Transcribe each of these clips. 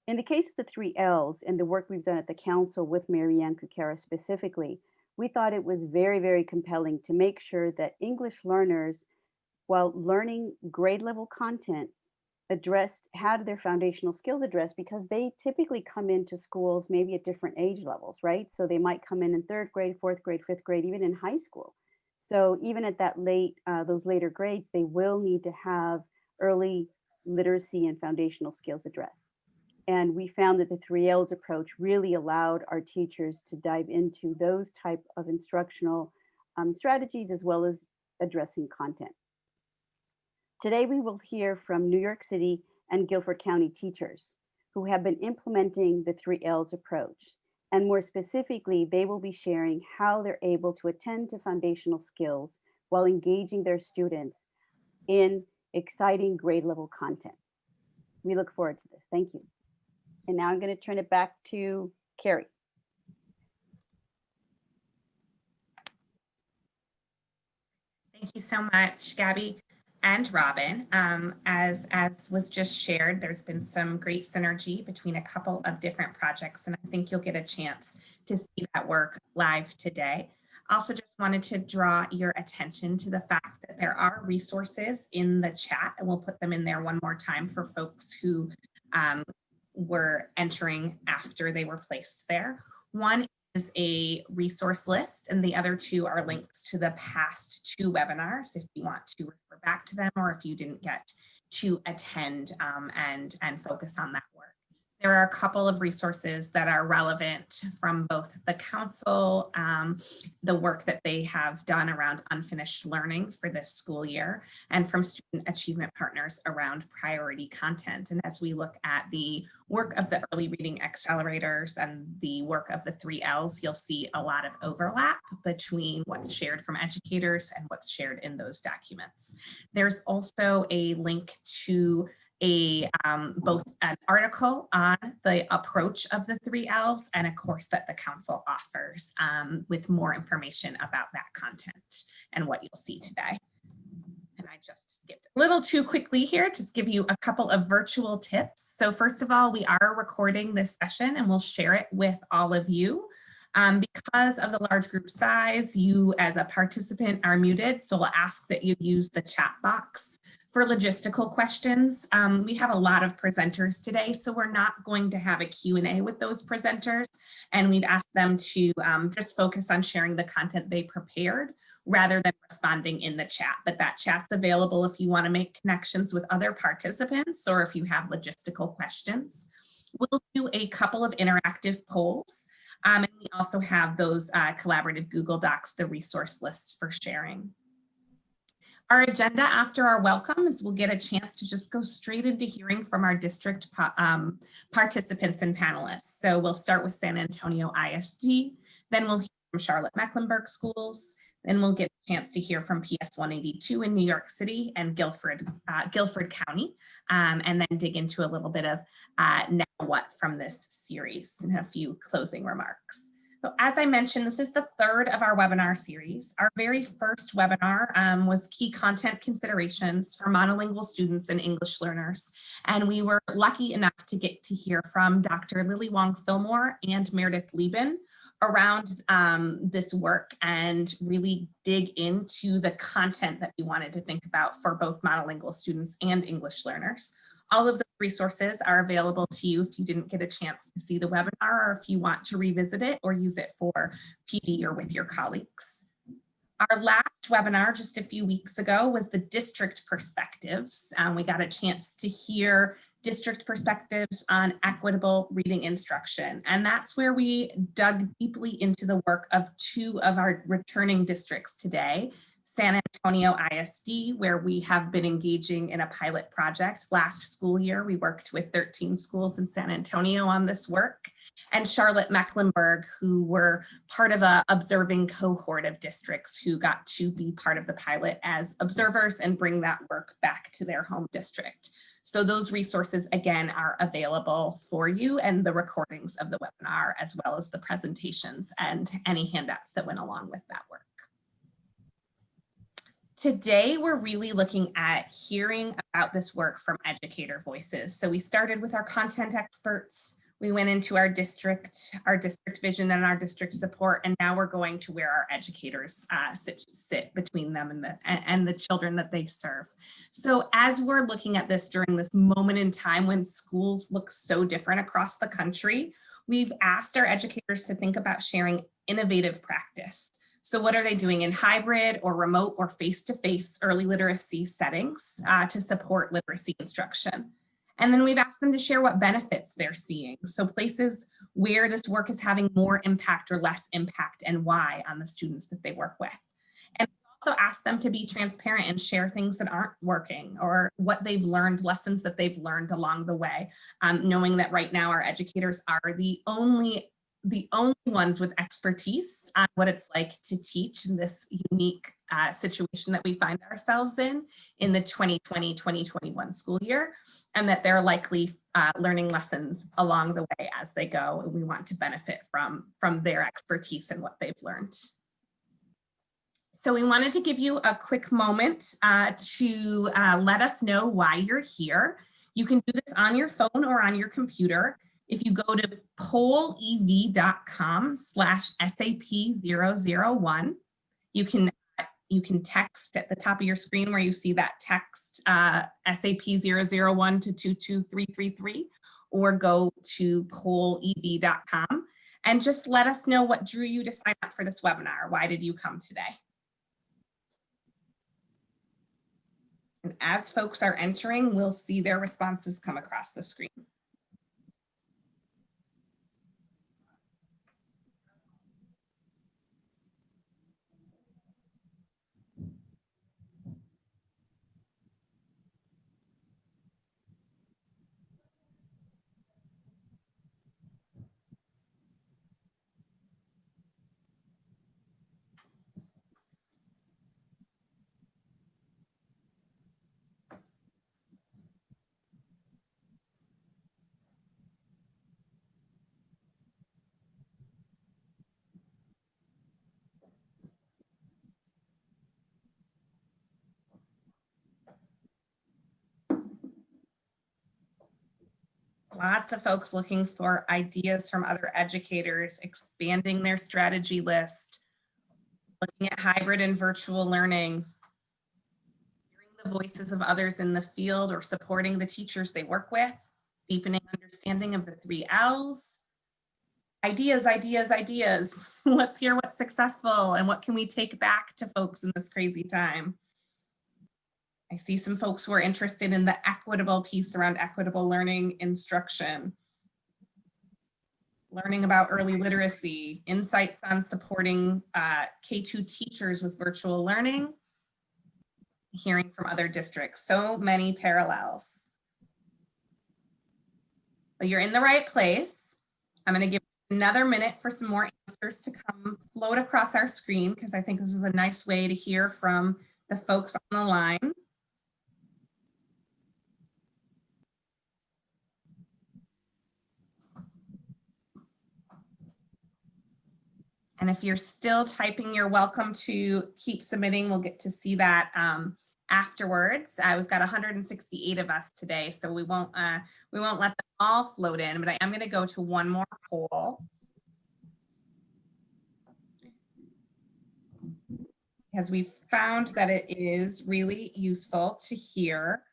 In the case of the 3 Ls and the work we've done at the council with Marianne Kukera specifically, we thought it was very, very compelling to make sure that English learners, while learning grade level content, addressed had their foundational skills addressed because they typically come into schools maybe at different age levels, right? So they might come in third grade, fourth grade, fifth grade, even in high school. So even at those later grades, they will need to have early literacy and foundational skills addressed. And we found that the 3Ls approach really allowed our teachers to dive into those type of instructional strategies as well as addressing content. Today, we will hear from New York City and Guilford County teachers who have been implementing the 3Ls approach. And more specifically, they will be sharing how they're able to attend to foundational skills while engaging their students in exciting grade level content. We look forward to this. Thank you. And now I'm going to turn it back to Carrie. Thank you so much, Gabby and Robin. As was just shared, there's been some great synergy between a couple of different projects, and I think you'll get a chance to see that work live today. Also just wanted to draw your attention to the fact that there are resources in the chat, and we'll put them in there one more time for folks who were entering after they were placed there. One is a resource list, and the other two are links to the past 2 webinars if you want to refer back to them or if you didn't get to attend and focus on that work. There are a couple of resources that are relevant from both the council, the work that they have done around unfinished learning for this school year, and from student achievement partners around priority content. And as we look at the work of the early reading accelerators and the work of the 3Ls, you'll see a lot of overlap between what's shared from educators and what's shared in those documents. There's also a link to both an article on the approach of the 3Ls and a course that the council offers with more information about that content and what you'll see today. And I just skipped a little too quickly here, just give you a couple of virtual tips. So first of all, we are recording this session and we'll share it with all of you. Because of the large group size, you as a participant are muted, so we'll ask that you use the chat box. For logistical questions, we have a lot of presenters today, so we're not going to have a Q&A with those presenters, and we've asked them to just focus on sharing the content they prepared rather than responding in the chat. But that chat's available if you want to make connections with other participants or if you have logistical questions. We'll do a couple of interactive polls. And we also have those collaborative Google Docs, the resource lists for sharing. Our agenda after our welcome is we'll get a chance to just go straight into hearing from our district participants and panelists. So we'll start with San Antonio ISD, then we'll hear from Charlotte-Mecklenburg schools, then we'll get a chance to hear from PS 182 in New York City and Guilford County, and then dig into a little bit of now what from this series and a few closing remarks. So as I mentioned, this is the 3rd of our webinar series. Our very first webinar was key content considerations for monolingual students and English learners. And we were lucky enough to get to hear from Dr. Lily Wong-Fillmore and Meredith Lieben around this work and really dig into the content that we wanted to think about for both monolingual students and English learners. All of the resources are available to you if you didn't get a chance to see the webinar or if you want to revisit it or use it for PD or with your colleagues. Our last webinar just a few weeks ago was the district perspectives. We got a chance to hear district perspectives on equitable reading instruction. And that's where we dug deeply into the work of 2 of our returning districts today, San Antonio ISD, where we have been engaging in a pilot project. Last school year, we worked with 13 schools in San Antonio on this work, and Charlotte-Mecklenburg, who were part of a observing cohort of districts who got to be part of the pilot as observers and bring that work back to their home district. So those resources, again, are available for you, and the recordings of the webinar, as well as the presentations and any handouts that went along with that work. Today, we're really looking at hearing about this work from educator voices. So we started with our content experts. We went into our district vision and our district support, and now we're going to where our educators sit between them and the children that they serve. So as we're looking at this during this moment in time when schools look so different across the country, we've asked our educators to think about sharing innovative practice. So what are they doing in hybrid or remote or face-to-face early literacy settings to support literacy instruction? And then we've asked them to share what benefits they're seeing. So places where this work is having more impact or less impact and why on the students that they work with. And also ask them to be transparent and share things that aren't working or what they've learned, lessons that they've learned along the way, knowing that right now our educators are the only ones with expertise on what it's like to teach in this unique situation that we find ourselves in the 2020-2021 school year, and that they're likely learning lessons along the way as they go. And we want to benefit from their expertise and what they've learned. So we wanted to give you a quick moment to let us know why you're here. You can do this on your phone or on your computer. If you go to pollev.com/SAP001, you can text at the top of your screen where you see that text SAP001 to 22333, or go to pollev.com and just let us know what drew you to sign up for this webinar. Why did you come today? And as folks are entering, we'll see their responses come across the screen. Lots of folks looking for ideas from other educators, expanding their strategy list, looking at hybrid and virtual learning, hearing the voices of others in the field or supporting the teachers they work with, deepening understanding of the 3 L's. Ideas, ideas, ideas. Let's hear what's successful and what can we take back to folks in this crazy time. I see some folks who are interested in the equitable piece around equitable learning instruction, learning about early literacy, insights on supporting K-2 teachers with virtual learning, hearing from other districts. So many parallels. But you're in the right place. I'm going to give another minute for some more answers to come float across our screen, because I think this is a nice way to hear from the folks on the line. And if you're still typing, you're welcome to keep submitting. We'll get to see that afterwards. We've got 168 of us today, so we won't let them all float in, but I am going to go to one more poll, because we found that it is really useful to hear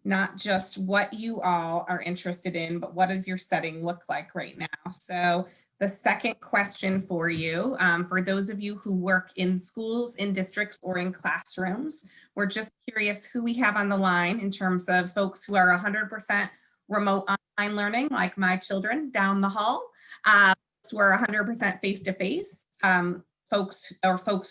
not just what you all are interested in, but what does your setting look like right now. So the second question for you, for those of you who work in schools, in districts, or in classrooms, we're just curious who we have on the line in terms of folks who are 100% remote online learning, like my children down the hall, who are 100% face-to-face, folks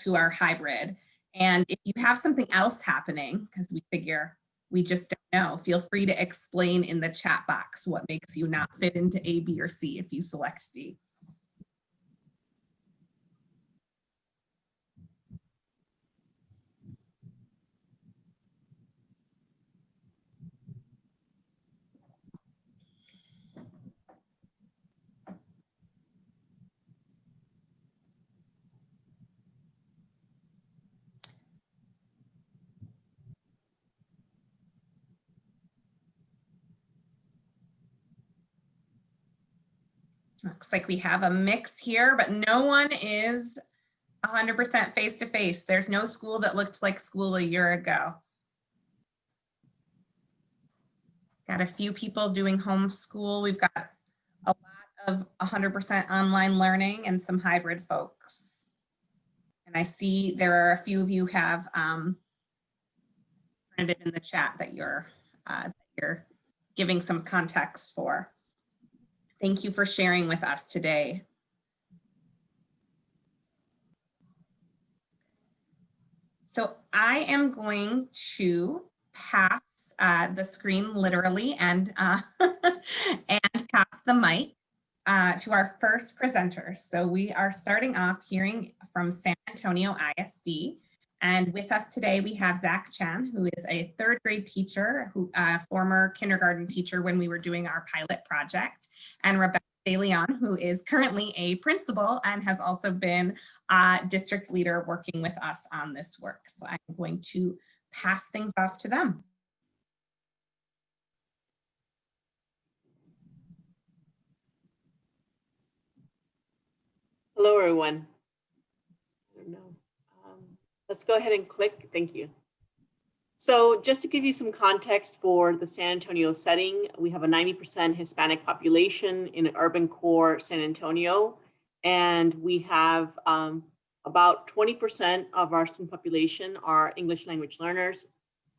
who are hybrid. And if you have something else happening, because we figure we just don't know, feel free to explain in the chat box what makes you not fit into A, B, or C if you select D. Looks like we have a mix here, but no one is 100% face-to-face. There's no school that looked like school a year ago. Got a few people doing homeschool. We've got a lot of 100% online learning and some hybrid folks. And I see there are a few of you have printed in the chat that you're giving some context for. Thank you for sharing with us today. So I am going to pass the screen literally and and pass the mic to our first presenter. So we are starting off hearing from San Antonio ISD. And with us today, we have Zach Chan, who is a third grade teacher, who former kindergarten teacher when we were doing our pilot project, and Rebecca De Leon, who is currently a principal and has also been a district leader working with us on this work. So I'm going to pass things off to them. Hello, everyone. I don't know. Let's go ahead and click. Thank you. So just to give you some context for the San Antonio setting, we have a 90% Hispanic population in an urban core San Antonio. And we have about 20% of our student population are English language learners.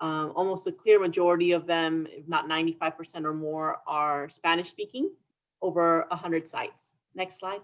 Almost a clear majority of them, if not 95% or more, are Spanish speaking, over 100 sites. Next slide.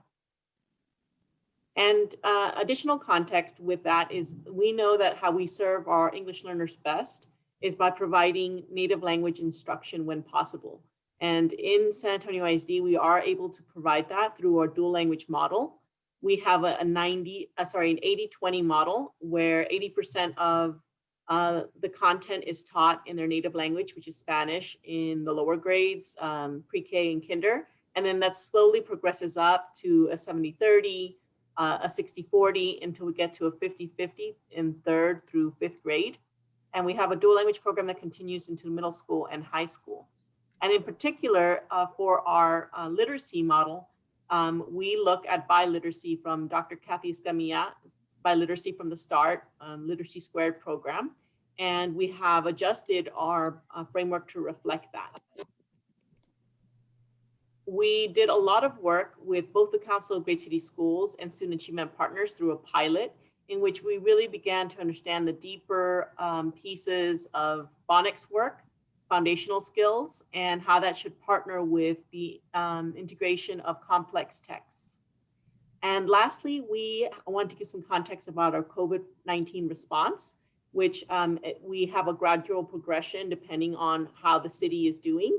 And additional context with that is we know that how we serve our English learners best is by providing native language instruction when possible. And in San Antonio ISD, we are able to provide that through our dual language model. We have an 80-20 model where 80% of the content is taught in their native language, which is Spanish, in the lower grades, pre-K and kinder. And then that slowly progresses up to a 70-30, a 60-40 until we get to a 50-50 in third through fifth grade. And we have a dual language program that continues into middle school and high school. And in particular, for our literacy model, we look at biliteracy from Dr. Kathy Escamilla, biliteracy from the start, Literacy Squared program. And we have adjusted our framework to reflect that. We did a lot of work with both the Council of Great City Schools and Student Achievement Partners through a pilot in which we really began to understand the deeper pieces of phonics work, foundational skills, and how that should partner with the integration of complex texts. And lastly, we want to give some context about our COVID-19 response, which we have a gradual progression depending on how the city is doing.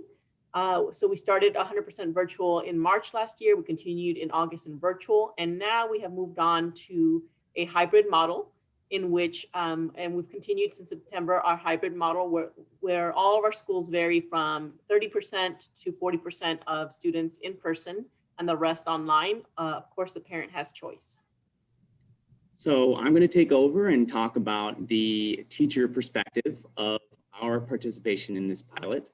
So we started 100% virtual in March last year. We continued in August in virtual, and now we have moved on to a hybrid model in which, and we've continued since September, our hybrid model where all of our schools vary from 30% to 40% of students in person and the rest online. Of course, the parent has choice. So I'm going to take over and talk about the teacher perspective of our participation in this pilot.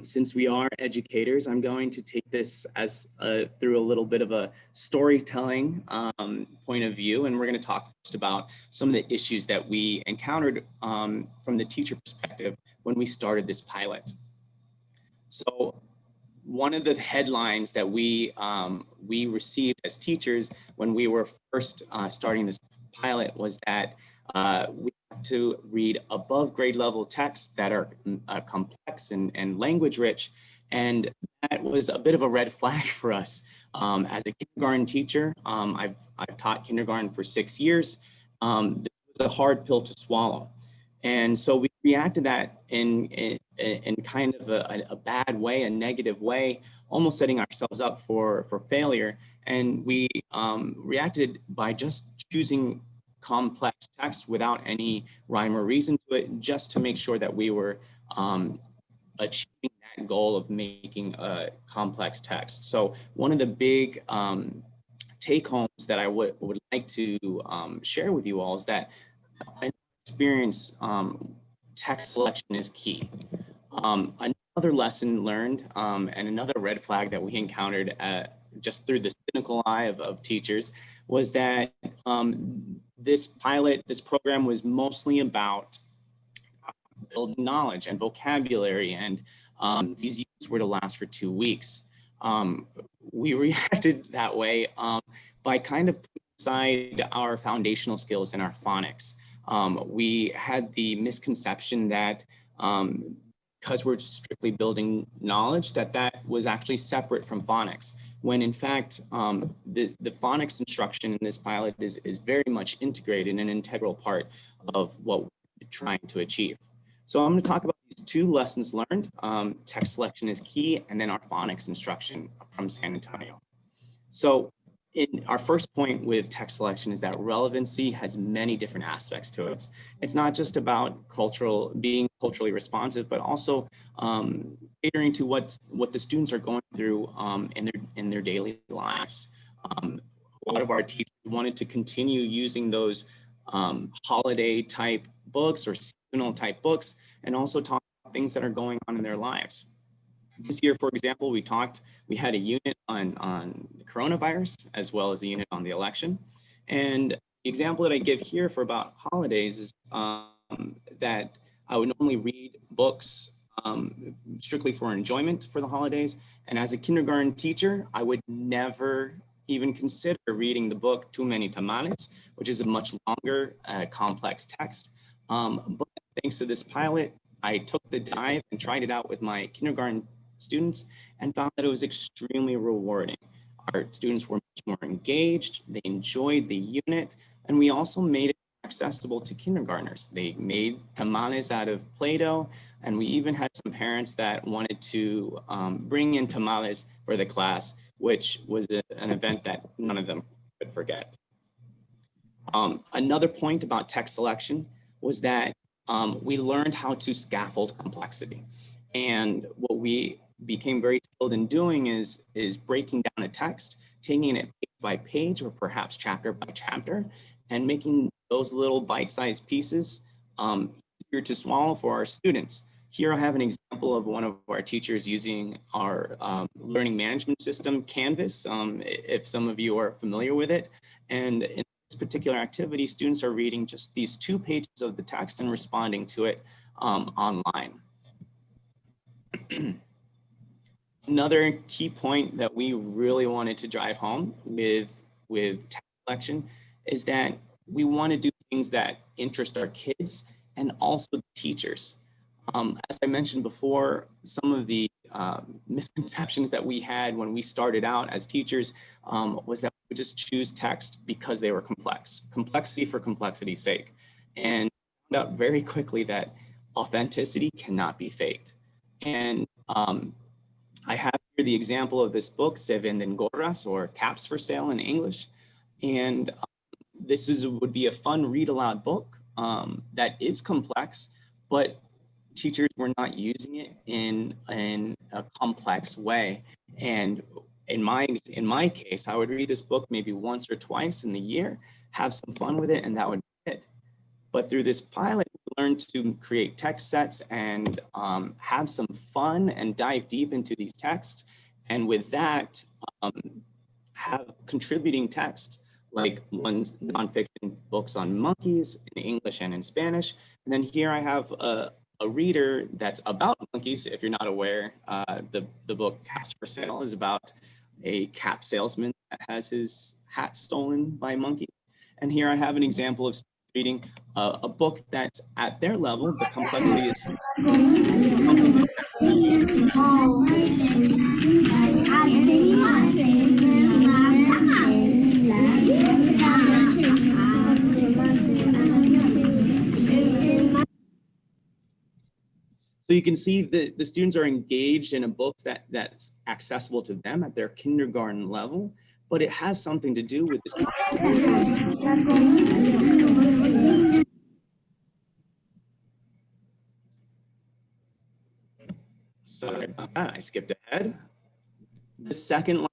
Since we are educators, I'm going to take this as through a little bit of a storytelling point of view, and we're going to talk first about some of the issues that we encountered from the teacher perspective when we started this pilot. So one of the headlines that we received as teachers when we were first starting this pilot was that we have to read above grade level texts that are complex and language rich. And that was a bit of a red flag for us. As a kindergarten teacher, I've taught kindergarten for 6 years. This was a hard pill to swallow. And so we reacted that in kind of a bad way, a negative way, almost setting ourselves up for failure. And we reacted by just choosing complex text without any rhyme or reason to it, just to make sure that we were achieving that goal of making a complex text. So one of the big take homes that I would like to share with you all is that in experience, text selection is key. Another lesson learned and another red flag that we encountered just through the cynical eye of teachers, was that this program was mostly about building knowledge and vocabulary, and these units were to last for 2 weeks. We reacted that way by kind of putting aside our foundational skills and our phonics. We had the misconception that because we're strictly building knowledge, that was actually separate from phonics, when in fact, the phonics instruction in this pilot is very much integrated and an integral part of what we're trying to achieve. So I'm going to talk about these 2 lessons learned. Text selection is key, and then our phonics instruction from San Antonio. So in our first point with text selection is that relevancy has many different aspects to it. It's not just about being culturally responsive, but also catering to what the students are going through in their daily lives. A lot of our teachers wanted to continue using those holiday type books or seasonal type books, and also talk about things that are going on in their lives. This year, for example, we had a unit on the coronavirus, as well as a unit on the election. And the example that I give here for about holidays is that I would normally read books strictly for enjoyment for the holidays. And as a kindergarten teacher, I would never even consider reading the book Too Many Tamales, which is a much longer, complex text. But thanks to this pilot, I took the dive and tried it out with my kindergarten students and found that it was extremely rewarding. Our students were much more engaged, they enjoyed the unit, and we also made it accessible to kindergartners. They made tamales out of Play-Doh, and we even had some parents that wanted to bring in tamales for the class, which was an event that none of them could forget. Another point about text selection was that we learned how to scaffold complexity. And what we became very skilled in doing is breaking down a text, taking it page by page or perhaps chapter by chapter, and making those little bite-sized pieces easier to swallow for our students. Here I have an example of one of our teachers using our learning management system, Canvas, if some of you are familiar with it. And in this particular activity, students are reading just these 2 pages of the text and responding to it online. Another key point that we really wanted to drive home with text selection is that we want to do things that interest our kids and also the teachers. As I mentioned before, some of the misconceptions that we had when we started out as teachers was that we would just choose text because they were complex, complexity for complexity's sake. And found out very quickly that authenticity cannot be faked. And I have here the example of this book, Se Venden Gorras, or Caps for Sale in English. And this would be a fun read aloud book that is complex, but teachers were not using it in a complex way. And in my case, I would read this book maybe once or twice in the year, have some fun with it, and that would be it. But through this pilot, we learned to create text sets and have some fun and dive deep into these texts. And with that, have contributing texts like one's nonfiction books on monkeys in English and in Spanish. And then here I have a reader that's about monkeys. If you're not aware, the book Caps for Sale is about a cap salesman that has his hat stolen by monkeys. And here I have an example of reading a book that's at their level. The complexity is so you can see that the students are engaged in a book that's accessible to them at their kindergarten level, but it has something to do with this text. Sorry about that, I skipped ahead. The second line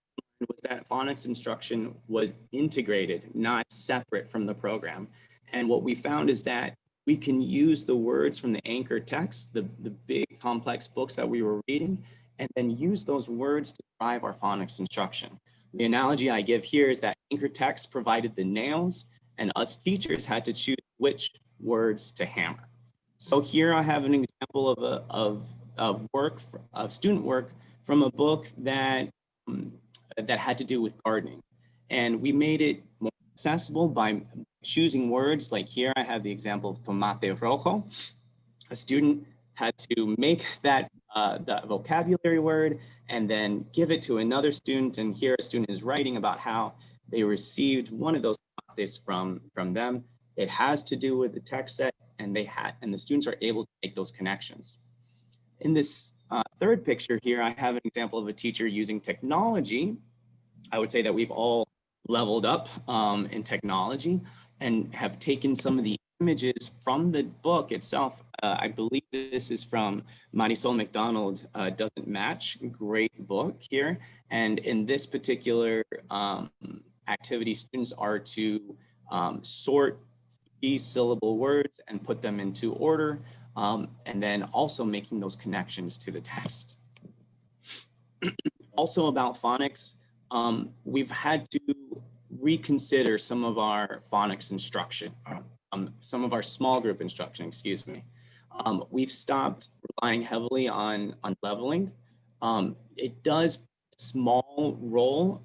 was that phonics instruction was integrated, not separate from the program. And what we found is that we can use the words from the anchor text, the big complex books that we were reading, and then use those words to drive our phonics instruction. The analogy I give here is that anchor text provided the nails and us teachers had to choose which words to hammer. So here I have an example of student work from a book that had to do with gardening. And we made it more accessible by choosing words. Like here I have the example of tomate rojo. A student had to make that vocabulary word and then give it to another student. And here a student is writing about how they received one of those tomates from them. It has to do with the text set, and the students are able to make those connections. In this third picture here, I have an example of a teacher using technology. I would say that we've all leveled up in technology and have taken some of the images from the book itself. I believe this is from Marisol McDonald, Doesn't Match, great book here. And in this particular activity, students are to sort 3-syllable words and put them into order, and then also making those connections to the text. Also about phonics, we've had to reconsider some of our phonics instruction, some of our small group instruction, excuse me. We've stopped relying heavily on leveling. It does play a small role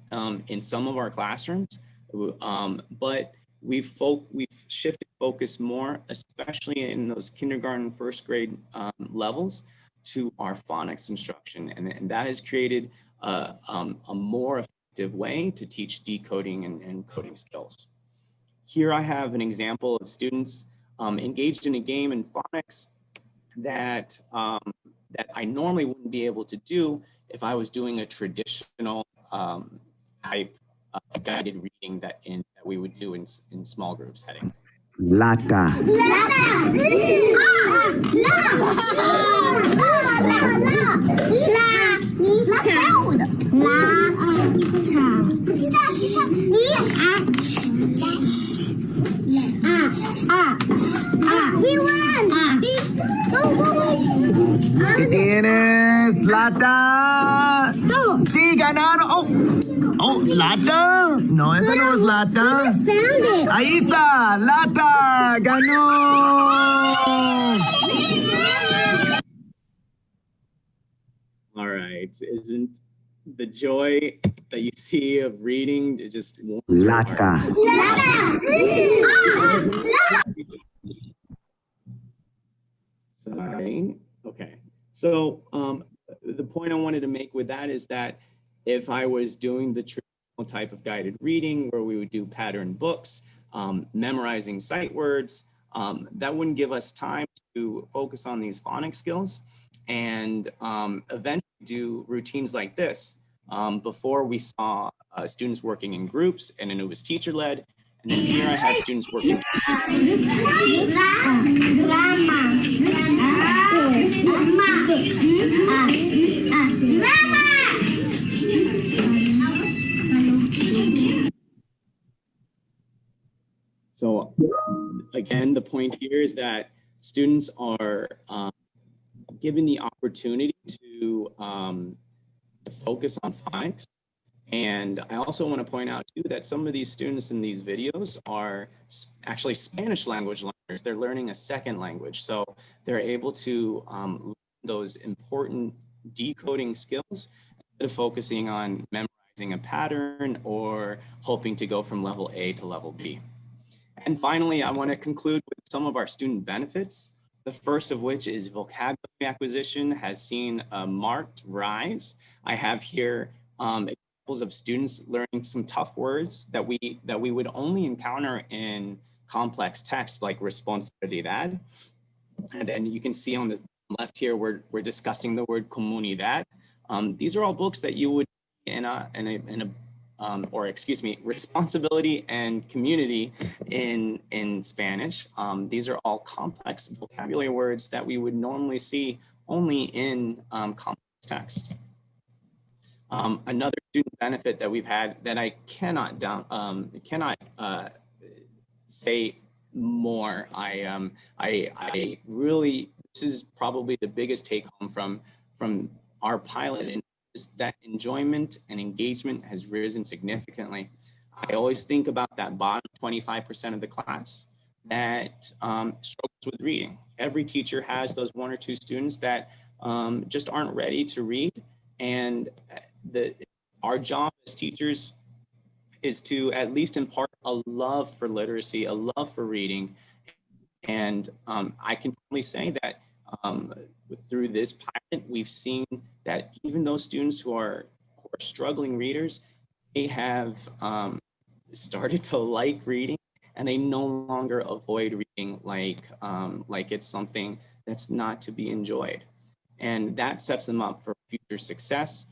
in some of our classrooms, but we've shifted focus more, especially in those kindergarten, first grade levels, to our phonics instruction. And that has created a more effective way to teach decoding and coding skills. Here I have an example of students engaged in a game in phonics that I normally wouldn't be able to do if I was doing a traditional type of guided reading that we would do in small group setting. Lata. ¿Qué tienes, Lata? Sí, ganaron. Oh, Lata. No, esa no es Lata. Ahí está, Lata, ganó. All right, isn't the joy that you see of reading, it just warms Lata. Sorry. Okay. So the point I wanted to make with that is that if I was doing the traditional type of guided reading where we would do pattern books, memorizing sight words, that wouldn't give us time to focus on these phonics skills and eventually do routines like this. Before we saw students working in groups and then it was teacher led. And then here I have students working. So again, the point here is that students are given the opportunity to focus on phonics. And I also want to point out too that some of these students in these videos are actually Spanish language learners. They're learning a second language. So they're able to learn those important decoding skills instead of focusing on memorizing a pattern or hoping to go from level A to level B. And finally, I want to conclude with some of our student benefits. The first of which is vocabulary acquisition has seen a marked rise. I have here examples of students learning some tough words that we would only encounter in complex text like responsabilidad. And then you can see on the left here, we're discussing the word comunidad. These are all books that you would responsibility and community in Spanish. These are all complex vocabulary words that we would normally see only in complex texts. Another student benefit that we've had that I cannot say more. I really, this is probably the biggest take home from our pilot in that enjoyment and engagement has risen significantly. I always think about that bottom 25% of the class that struggles with reading. Every teacher has those 1 or 2 students that just aren't ready to read. And our job as teachers is to at least impart a love for literacy, a love for reading. And I can only say that through this pilot, we've seen that even those students who are struggling readers, they have started to like reading, and they no longer avoid reading like it's something that's not to be enjoyed. And that sets them up for future success,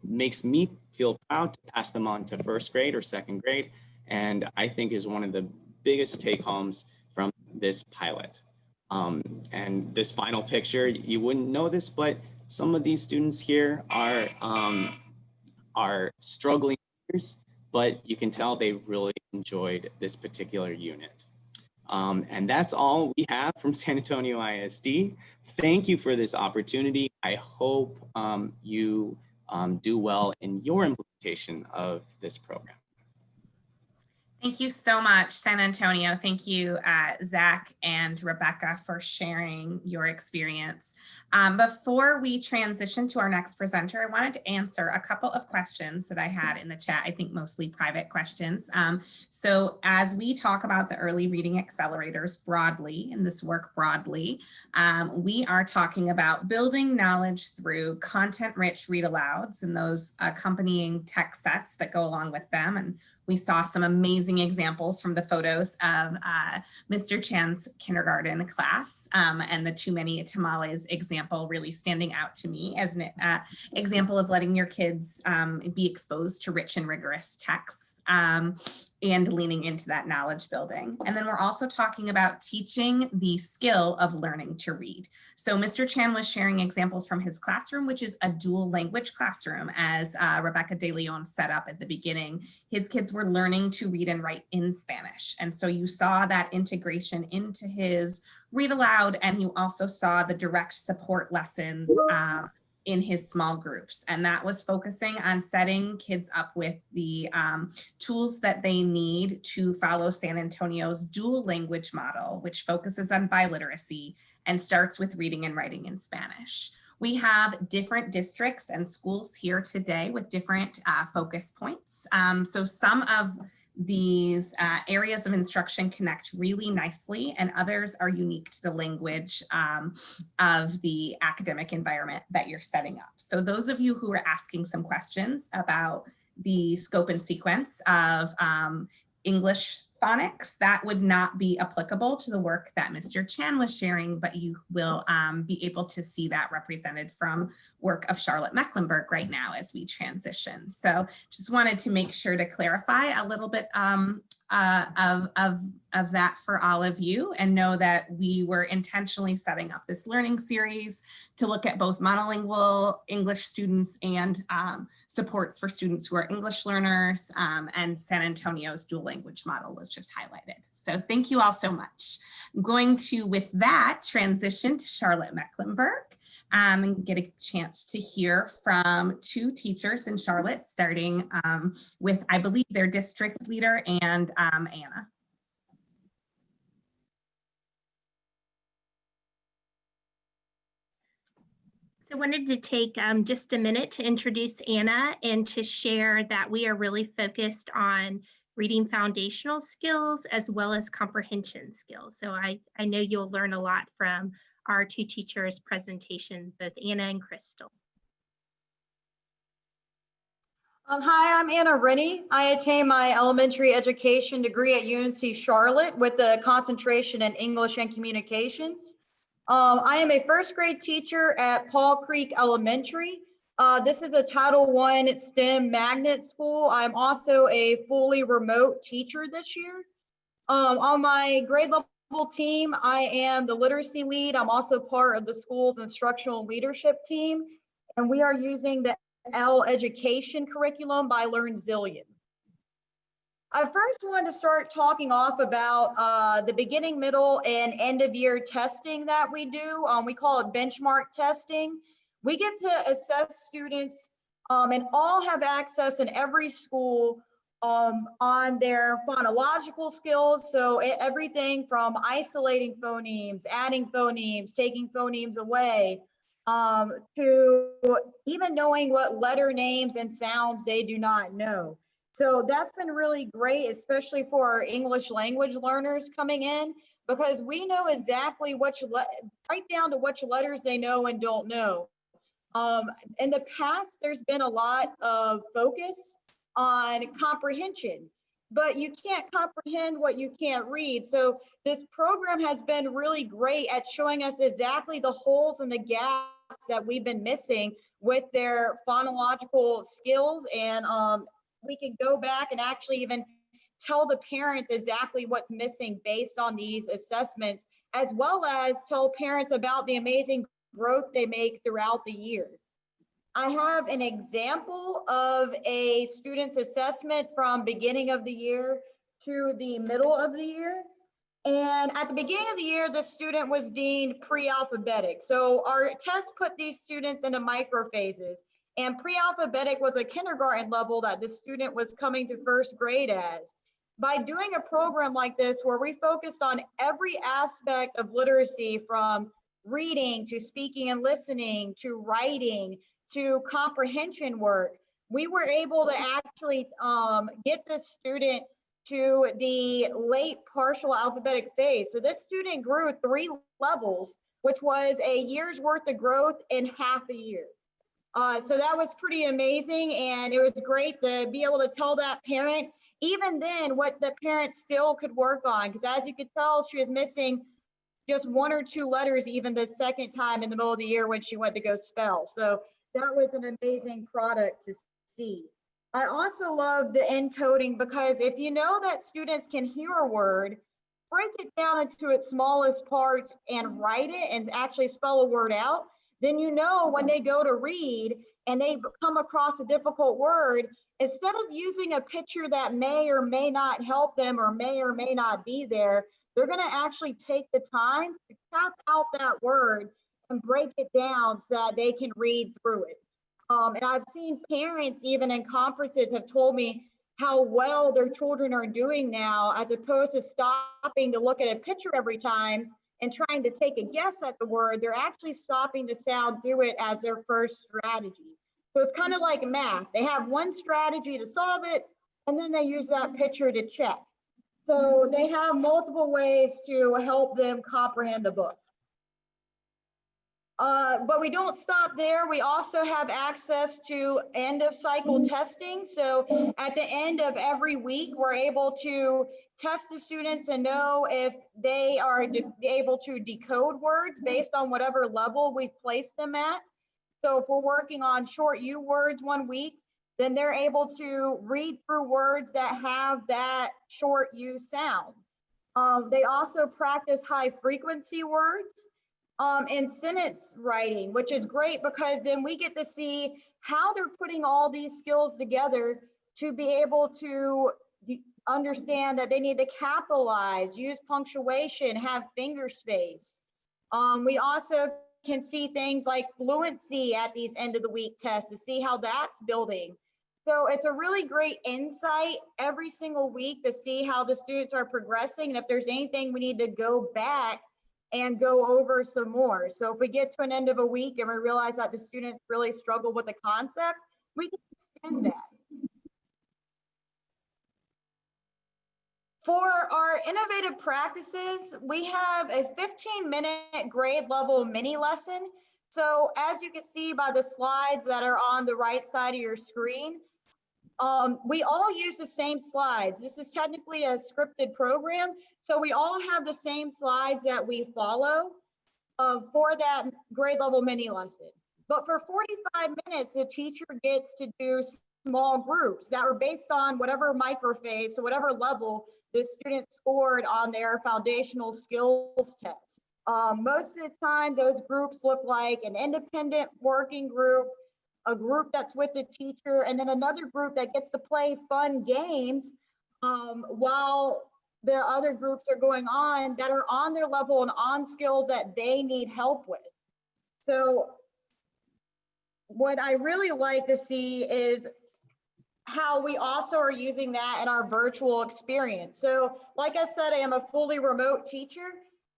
makes me feel proud to pass them on to 1st grade or 2nd grade, and I think is one of the biggest take homes from this pilot. And this final picture, you wouldn't know this, but some of these students here are struggling readers, but you can tell they really enjoyed this particular unit. And that's all we have from San Antonio ISD. Thank you for this opportunity. I hope you do well in your implementation of this program. Thank you so much, San Antonio. Thank you, Zach and Rebecca, for sharing your experience. Before we transition to our next presenter, I wanted to answer a couple of questions that I had in the chat, I think mostly private questions. So as we talk about the early reading accelerators broadly, and this work broadly, we are talking about building knowledge through content-rich read-alouds and those accompanying text sets that go along with them. And we saw some amazing examples from the photos of Mr. Chan's kindergarten class, and the Too Many Tamales example really standing out to me as an example of letting your kids be exposed to rich and rigorous texts and leaning into that knowledge building. And then we're also talking about teaching the skill of learning to read. So Mr. Chan was sharing examples from his classroom, which is a dual language classroom, as Rebecca De Leon set up at the beginning. His kids were learning to read and write in Spanish. And so you saw that integration into his read aloud, and you also saw the direct support lessons in his small groups. And that was focusing on setting kids up with the tools that they need to follow San Antonio's dual language model, which focuses on biliteracy and starts with reading and writing in Spanish. We have different districts and schools here today with different focus points. So some of these areas of instruction connect really nicely, and others are unique to the language of the academic environment that you're setting up. So those of you who are asking some questions about the scope and sequence of English phonics, that would not be applicable to the work that Mr. Chan was sharing, but you will be able to see that represented from work of Charlotte Mecklenburg right now as we transition. So just wanted to make sure to clarify a little bit of that for all of you, and know that we were intentionally setting up this learning series to look at both monolingual English students and supports for students who are English learners, and San Antonio's dual language model was just highlighted. So thank you all so much. I'm going to, with that, transition to Charlotte Mecklenburg and get a chance to hear from 2 teachers in Charlotte, starting with, I believe, their district leader and Anna. So I wanted to take just a minute to introduce Anna and to share that we are really focused on reading foundational skills as well as comprehension skills. So I know you'll learn a lot from our 2 teachers' presentation, both Anna and Crystal. Hi, I'm Anna Rennie. I attained my elementary education degree at UNC Charlotte with a concentration in English and communications. I am a 1st grade teacher at Paul Creek Elementary. This is a Title I STEM magnet school. I'm also a fully remote teacher this year. On my grade level team, I am the literacy lead. I'm also part of the school's instructional leadership team, and we are using the L education curriculum by LearnZillion. I first wanted to start talking off about the beginning, middle, and end of year testing that we do. We call it benchmark testing. We get to assess students and all have access in every school on their phonological skills. So everything from isolating phonemes, adding phonemes, taking phonemes away, to even knowing what letter names and sounds they do not know. So that's been really great, especially for our English language learners coming in, because we know exactly right down to which letters they know and don't know. In the past, there's been a lot of focus on comprehension, but you can't comprehend what you can't read. So this program has been really great at showing us exactly the holes and the gaps that we've been missing with their phonological skills. And we can go back and actually even tell the parents exactly what's missing based on these assessments, as well as tell parents about the amazing growth they make throughout the year. I have an example of a student's assessment from beginning of the year to the middle of the year. And at the beginning of the year, the student was deemed pre-alphabetic. So our test put these students into microphases, and pre-alphabetic was a kindergarten level that the student was coming to first grade as. By doing a program like this, where we focused on every aspect of literacy, from reading to speaking and listening to writing to comprehension work, we were able to actually get this student to the late partial alphabetic phase. So this student grew 3 levels, which was a year's worth of growth in half a year. So that was pretty amazing, and it was great to be able to tell that parent, even then, what the parent still could work on, because as you could tell, she was missing just 1 or 2 letters even the second time in the middle of the year when she went to go spell. So that was an amazing product to see. I also love the encoding, because if you know that students can hear a word, break it down into its smallest parts and write it and actually spell a word out, then you know when they go to read and they come across a difficult word, instead of using a picture that may or may not help them or may not be there, they're going to actually take the time to tap out that word and break it down so that they can read through it. And I've seen parents, even in conferences, have told me how well their children are doing now, as opposed to stopping to look at a picture every time and trying to take a guess at the word. They're actually stopping to sound through it as their first strategy. So it's kind of like math. They have one strategy to solve it, and then they use that picture to check. So they have multiple ways to help them comprehend the book. But we don't stop there. We also have access to end of cycle testing. So at the end of every week, we're able to test the students and know if they are able to decode words based on whatever level we've placed them at. So if we're working on short U words one week, then they're able to read through words that have that short U sound. They also practice high frequency words and sentence writing, which is great, because then we get to see how they're putting all these skills together to be able to understand that they need to capitalize, use punctuation, have finger space. We also can see things like fluency at these end of the week tests to see how that's building. So it's a really great insight every single week to see how the students are progressing, and if there's anything we need to go back and go over some more. So if we get to an end of a week and we realize that the students really struggle with the concept, we can extend that. For our innovative practices, we have a 15-minute grade level mini lesson. So as you can see by the slides that are on the right side of your screen, we all use the same slides. This is technically a scripted program, so we all have the same slides that we follow for that grade level mini lesson. But for 45 minutes, the teacher gets to do small groups that are based on whatever microphase, so whatever level the student scored on their foundational skills test. Most of the time, those groups look like an independent working group, a group that's with the teacher, and then another group that gets to play fun games while the other groups are going on that are on their level and on skills that they need help with. So what I really like to see is how we also are using that in our virtual experience. So like I said, I am a fully remote teacher,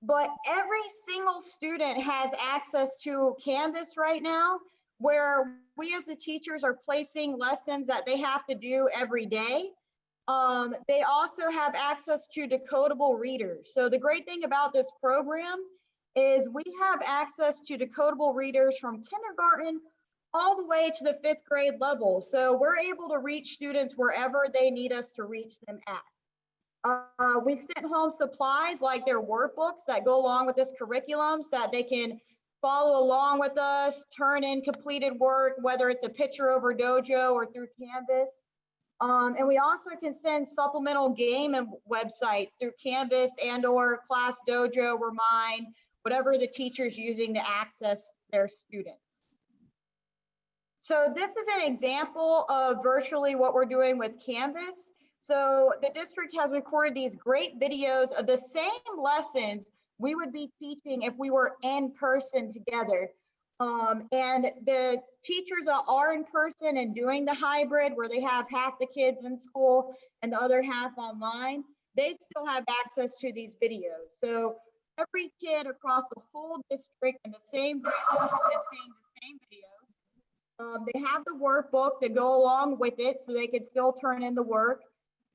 but every single student has access to Canvas right now, where we as the teachers are placing lessons that they have to do every day. They also have access to decodable readers. So the great thing about this program is we have access to decodable readers from kindergarten all the way to the 5th grade level. So we're able to reach students wherever they need us to reach them at. We've sent home supplies like their workbooks that go along with this curriculum so that they can follow along with us, turn in completed work, whether it's a picture over Dojo or through Canvas. And we also can send supplemental game and websites through Canvas and or Class Dojo, Remind, whatever the teacher's using to access their students. So this is an example of virtually what we're doing with Canvas. So the district has recorded these great videos of the same lessons we would be teaching if we were in person together. And the teachers that are in person and doing the hybrid where they have half the kids in school and the other half online, they still have access to these videos. So every kid across the whole district in the same grade level is seeing the same videos. They have the workbook to go along with it so they can still turn in the work.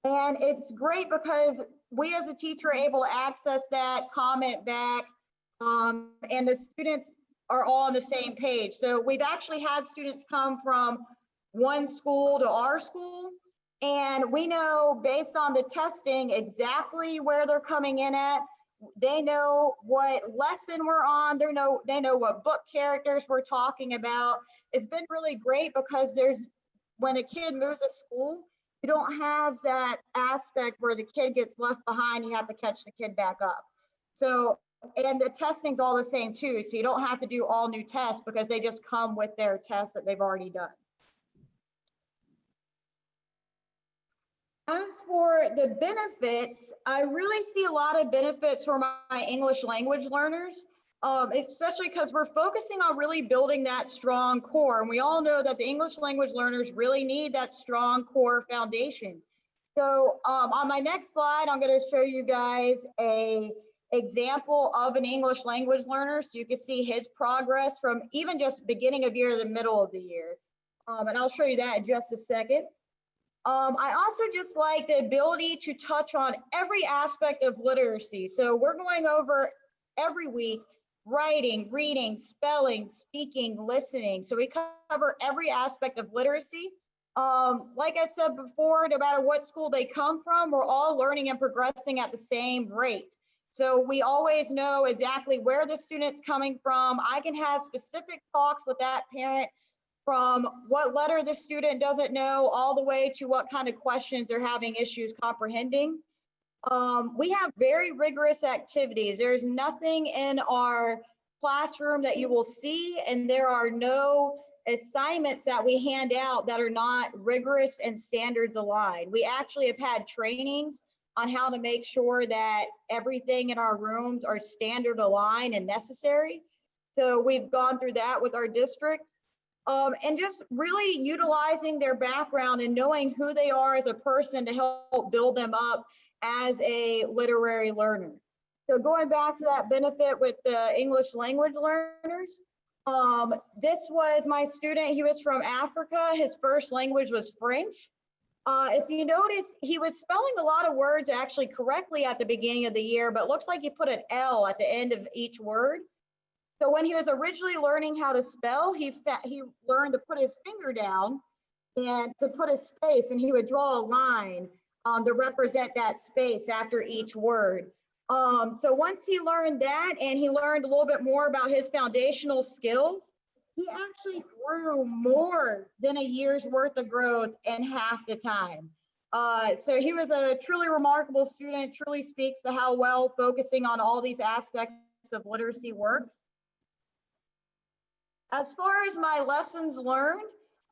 And it's great because we as a teacher are able to access that, comment back, and the students are all on the same page. So we've actually had students come from one school to our school, and we know based on the testing exactly where they're coming in at. They know what lesson we're on. They know what book characters we're talking about. It's been really great because when a kid moves to school, you don't have that aspect where the kid gets left behind. You have to catch the kid back up. So, and the testing's all the same too. So you don't have to do all new tests because they just come with their tests that they've already done. As for the benefits, I really see a lot of benefits for my English language learners, especially because we're focusing on really building that strong core. And we all know that the English language learners really need that strong core foundation. So on my next slide, I'm going to show you guys an example of an English language learner. So you can see his progress from even just beginning of year to the middle of the year. And I'll show you that in just a second. I also just like the ability to touch on every aspect of literacy. So we're going over every week, writing, reading, spelling, speaking, listening. So we cover every aspect of literacy. Like I said before, no matter what school they come from, we're all learning and progressing at the same rate. So we always know exactly where the student's coming from. I can have specific talks with that parent from what letter the student doesn't know all the way to what kind of questions they're having issues comprehending. We have very rigorous activities. There's nothing in our classroom that you will see, and there are no assignments that we hand out that are not rigorous and standards aligned. We actually have had trainings on how to make sure that everything in our rooms are standard aligned and necessary. So we've gone through that with our district. And just really utilizing their background and knowing who they are as a person to help build them up as a literary learner. So going back to that benefit with the English language learners, this was my student. He was from Africa. His first language was French. If you notice, he was spelling a lot of words actually correctly at the beginning of the year, but it looks like he put an L at the end of each word. So when he was originally learning how to spell, he learned to put his finger down and to put a space, and he would draw a line to represent that space after each word. So once he learned that and he learned a little bit more about his foundational skills, he actually grew more than a year's worth of growth in half the time. So he was a truly remarkable student, truly speaks to how well focusing on all these aspects of literacy works. As far as my lessons learned,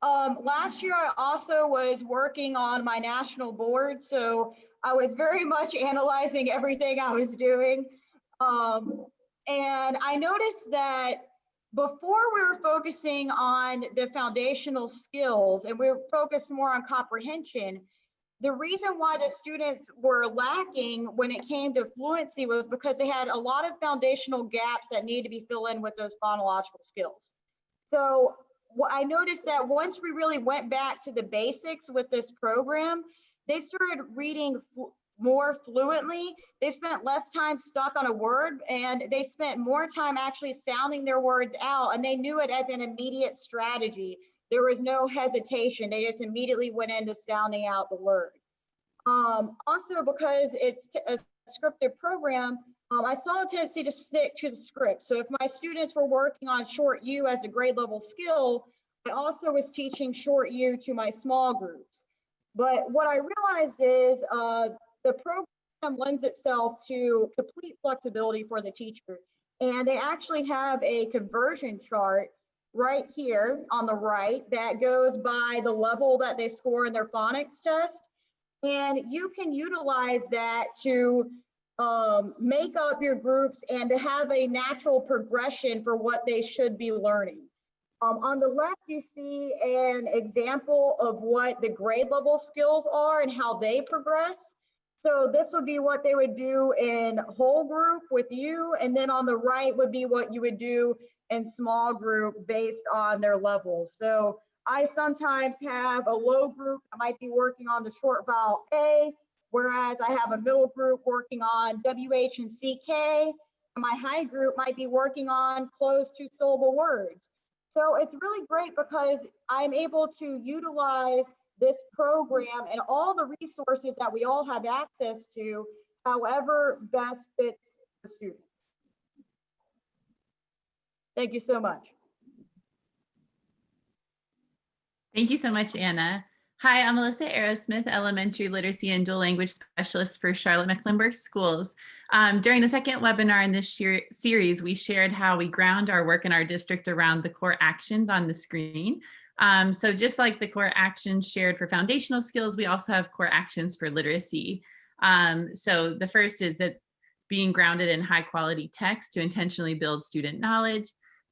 last year I also was working on my national board, so I was very much analyzing everything I was doing. And I noticed that before we were focusing on the foundational skills and we were focused more on comprehension, the reason why the students were lacking when it came to fluency was because they had a lot of foundational gaps that need to be filled in with those phonological skills. So I noticed that once we really went back to the basics with this program, they started reading more fluently. They spent less time stuck on a word, and they spent more time actually sounding their words out, and they knew it as an immediate strategy. There was no hesitation. They just immediately went into sounding out the word. Also, because it's a scripted program, I saw a tendency to stick to the script. So if my students were working on short U as a grade level skill, I also was teaching short U to my small groups. But what I realized is the program lends itself to complete flexibility for the teacher. And they actually have a conversion chart right here on the right that goes by the level that they score in their phonics test. And you can utilize that to make up your groups and to have a natural progression for what they should be learning. On the left, you see an example of what the grade level skills are and how they progress. So this would be what they would do in whole group with you. And then on the right would be what you would do in small group based on their levels. So I sometimes have a low group that might be working on the short vowel A, whereas I have a middle group working on WH and CK. And my high group might be working on closed two-syllable words. So it's really great because I'm able to utilize this program and all the resources that we all have access to, however best fits the student. Thank you so much. Thank you so much, Anna. Hi, I'm Melissa Aerosmith, Elementary Literacy and Dual Language Specialist for Charlotte-Mecklenburg Schools. During the second webinar in this series, we shared how we ground our work in our district around the core actions on the screen. So just like the core actions shared for foundational skills, we also have core actions for literacy. So the first is that being grounded in high quality text to intentionally build student knowledge.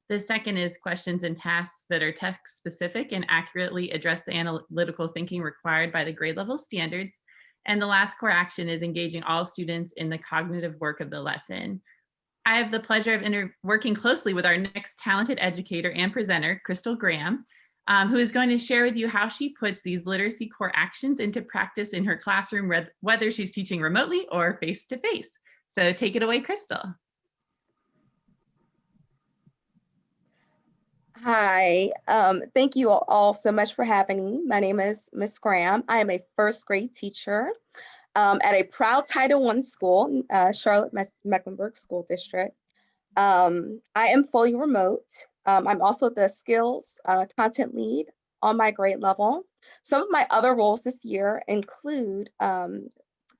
The second is questions and tasks that are text specific and accurately address the analytical thinking required by the grade level standards. And the last core action is engaging all students in the cognitive work of the lesson. I have the pleasure of working closely with our next talented educator and presenter, Crystal Graham, who is going to share with you how she puts these literacy core actions into practice in her classroom, whether she's teaching remotely or face-to-face. So take it away, Crystal. Hi, thank you all so much for having me. My name is Ms. Graham. I am a first grade teacher at a proud Title I school, Charlotte-Mecklenburg School District. I am fully remote. I'm also the skills content lead on my grade level. Some of my other roles this year include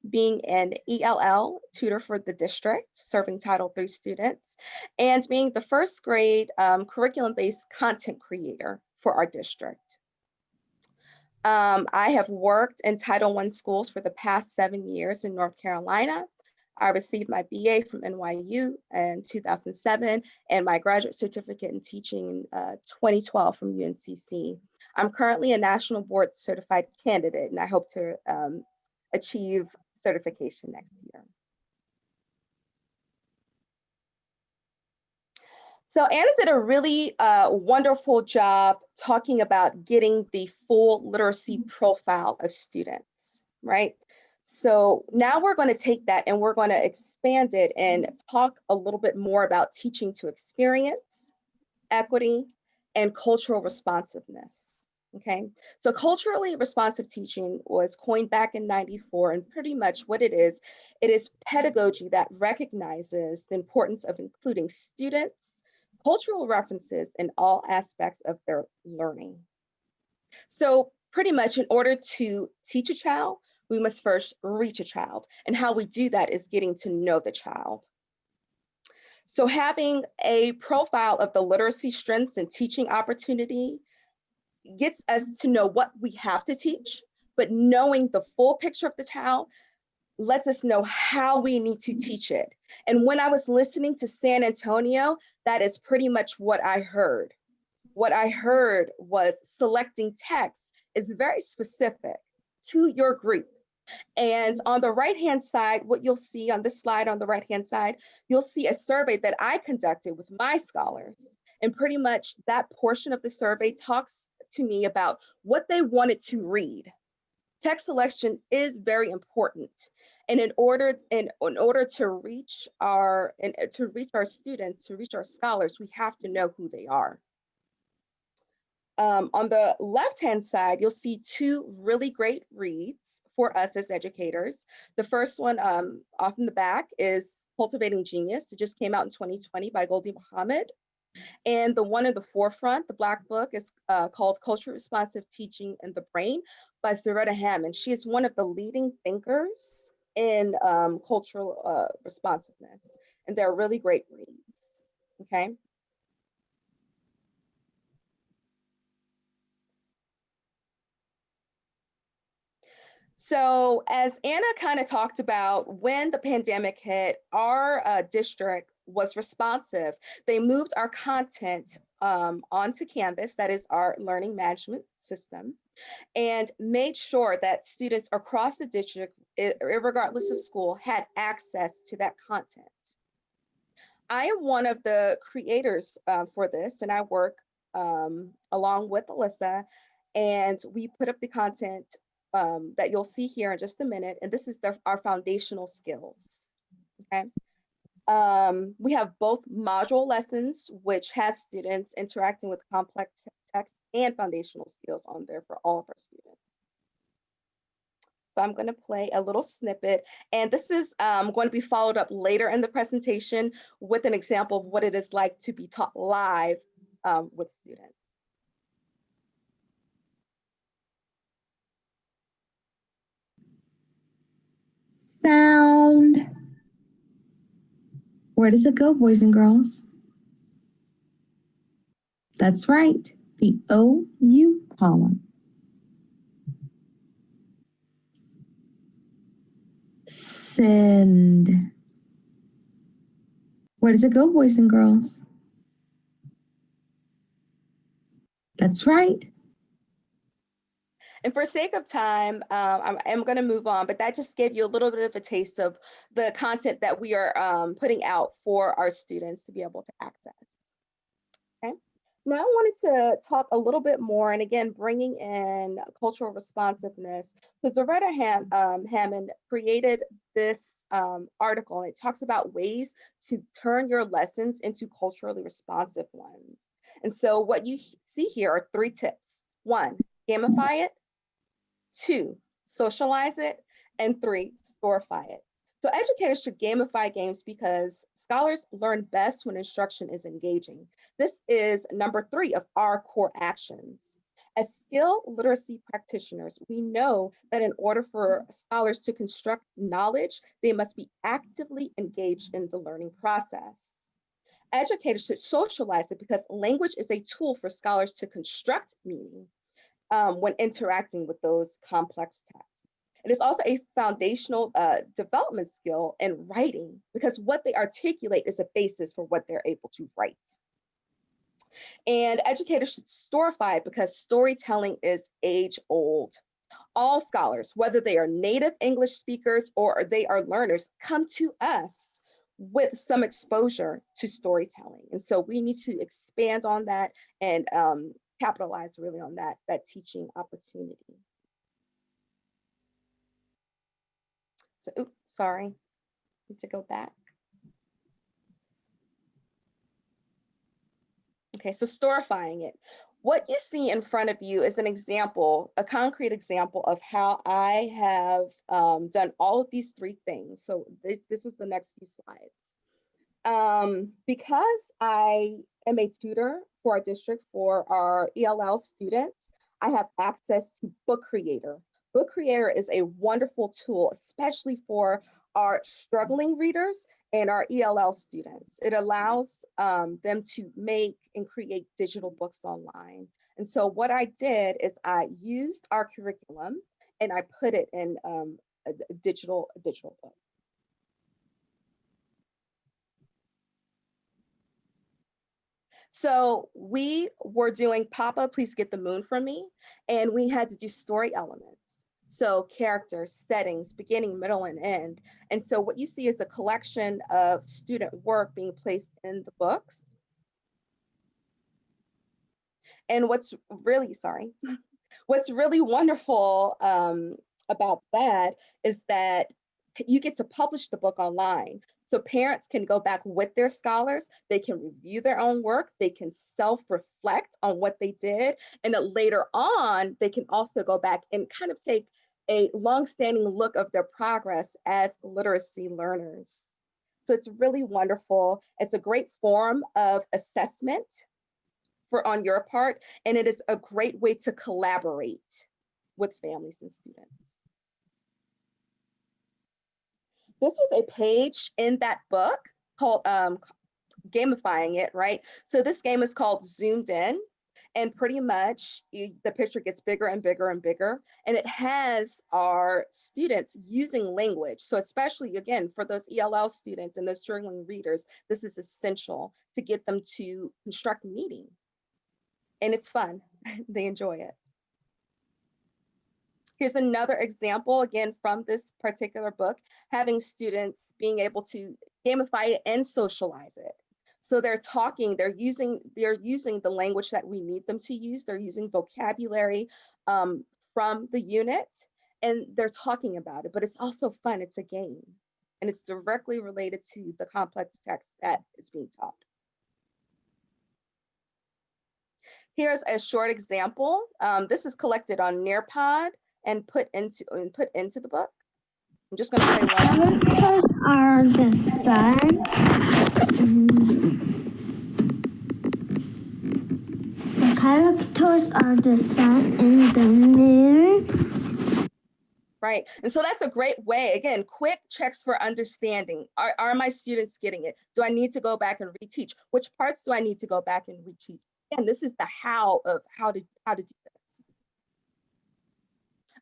being an ELL tutor for the district, serving Title III students, and being the first grade curriculum-based content creator for our district. I have worked in Title I schools for the past 7 years in North Carolina. I received my BA from NYU in 2007 and my graduate certificate in teaching in 2012 from UNCC. I'm currently a National Board Certified Candidate, and I hope to achieve certification next year. So Anna did a really wonderful job talking about getting the full literacy profile of students, right? So now we're going to take that and we're going to expand it and talk a little bit more about teaching to experience, equity, and cultural responsiveness. Okay, so culturally responsive teaching was coined back in '94, and pretty much what it is pedagogy that recognizes the importance of including students, cultural references in all aspects of their learning. So pretty much in order to teach a child, we must first reach a child, and how we do that is getting to know the child. So having a profile of the literacy strengths and teaching opportunity gets us to know what we have to teach, but knowing the full picture of the child lets us know how we need to teach it. And when I was listening to San Antonio, that is pretty much what I heard. What I heard was selecting text is very specific to your group. And on the right-hand side, what you'll see on this slide on the right-hand side, you'll see a survey that I conducted with my scholars. And pretty much that portion of the survey talks to me about what they wanted to read. Text selection is very important. And in order to reach our students, to reach our scholars, we have to know who they are. On the left-hand side, you'll see two really great reads for us as educators. The first one off in the back is Cultivating Genius. It just came out in 2020 by Goldie Muhammad. And the one in the forefront, the Black book, is called Culturally Responsive Teaching in the Brain by Zaretta Hammond. She is one of the leading thinkers in cultural responsiveness. And they're really great reads, okay? So as Anna kind of talked about, when the pandemic hit, our district was responsive. They moved our content onto Canvas, that is our learning management system, and made sure that students across the district, regardless of school, had access to that content. I am one of the creators for this, and I work along with Alyssa, and we put up the content that you'll see here in just a minute, and this is our foundational skills, okay? We have both module lessons, which has students interacting with complex text, and foundational skills on there for all of our students. So I'm going to play a little snippet, and this is going to be followed up later in the presentation with an example of what it is like to be taught live with students. Sound. Where does it go, boys and girls? That's right, the OU column. Send. Where does it go, boys and girls? That's right. And for sake of time, I'm going to move on, but that just gave you a little bit of a taste of the content that we are putting out for our students to be able to access. Okay. Now I wanted to talk a little bit more, and again, bringing in cultural responsiveness, because Zaretta Hammond created this article, and it talks about ways to turn your lessons into culturally responsive ones. And so what you see here are 3 tips. 1, gamify it. 2, socialize it. And 3, storify it. So educators should gamify games because scholars learn best when instruction is engaging. This is number 3 of our core actions. As skilled literacy practitioners, we know that in order for scholars to construct knowledge, they must be actively engaged in the learning process. Educators should socialize it because language is a tool for scholars to construct meaning when interacting with those complex texts. It is also a foundational development skill in writing because what they articulate is a basis for what they're able to write. And educators should storify it because storytelling is age old. All scholars, whether they are native English speakers or they are learners, come to us with some exposure to storytelling. And so we need to expand on that and capitalize really on that teaching opportunity. So, oops, sorry, need to go back. Okay, so storifying it. What you see in front of you is an example, a concrete example of how I have done all of these 3 things. So this is the next few slides. Because I am a tutor for our district for our ELL students, I have access to Book Creator. Book Creator is a wonderful tool, especially for our struggling readers and our ELL students. It allows them to make and create digital books online. And so what I did is I used our curriculum and I put it in a digital book. So we were doing Papa, Please Get the Moon from Me, and we had to do story elements. So characters, settings, beginning, middle, and end. And so what you see is a collection of student work being placed in the books. And what's really wonderful about that is that you get to publish the book online. So parents can go back with their scholars, they can review their own work, they can self-reflect on what they did, and then later on, they can also go back and kind of take a long-standing look of their progress as literacy learners. So it's really wonderful. It's a great form of assessment on your part, and it is a great way to collaborate with families and students. This was a page in that book called gamifying it, right? So this game is called Zoomed In, and pretty much the picture gets bigger and bigger and bigger, and it has our students using language. So especially, again, for those ELL students and those struggling readers, this is essential to get them to construct meaning. And it's fun, they enjoy it. Here's another example, again, from this particular book, having students being able to gamify it and socialize it. So they're talking, they're using the language that we need them to use. They're using vocabulary from the unit, and they're talking about it, but it's also fun, it's a game. And it's directly related to the complex text that is being taught. Here's a short example. This is collected on Nearpod and put into the book. I'm just going to play one. Characters are the sun. The characters are the sun and the moon. Right, and so that's a great way. Again, quick checks for understanding. Are my students getting it? Do I need to go back and reteach? Which parts do I need to go back and reteach? And this is the how of how to do this.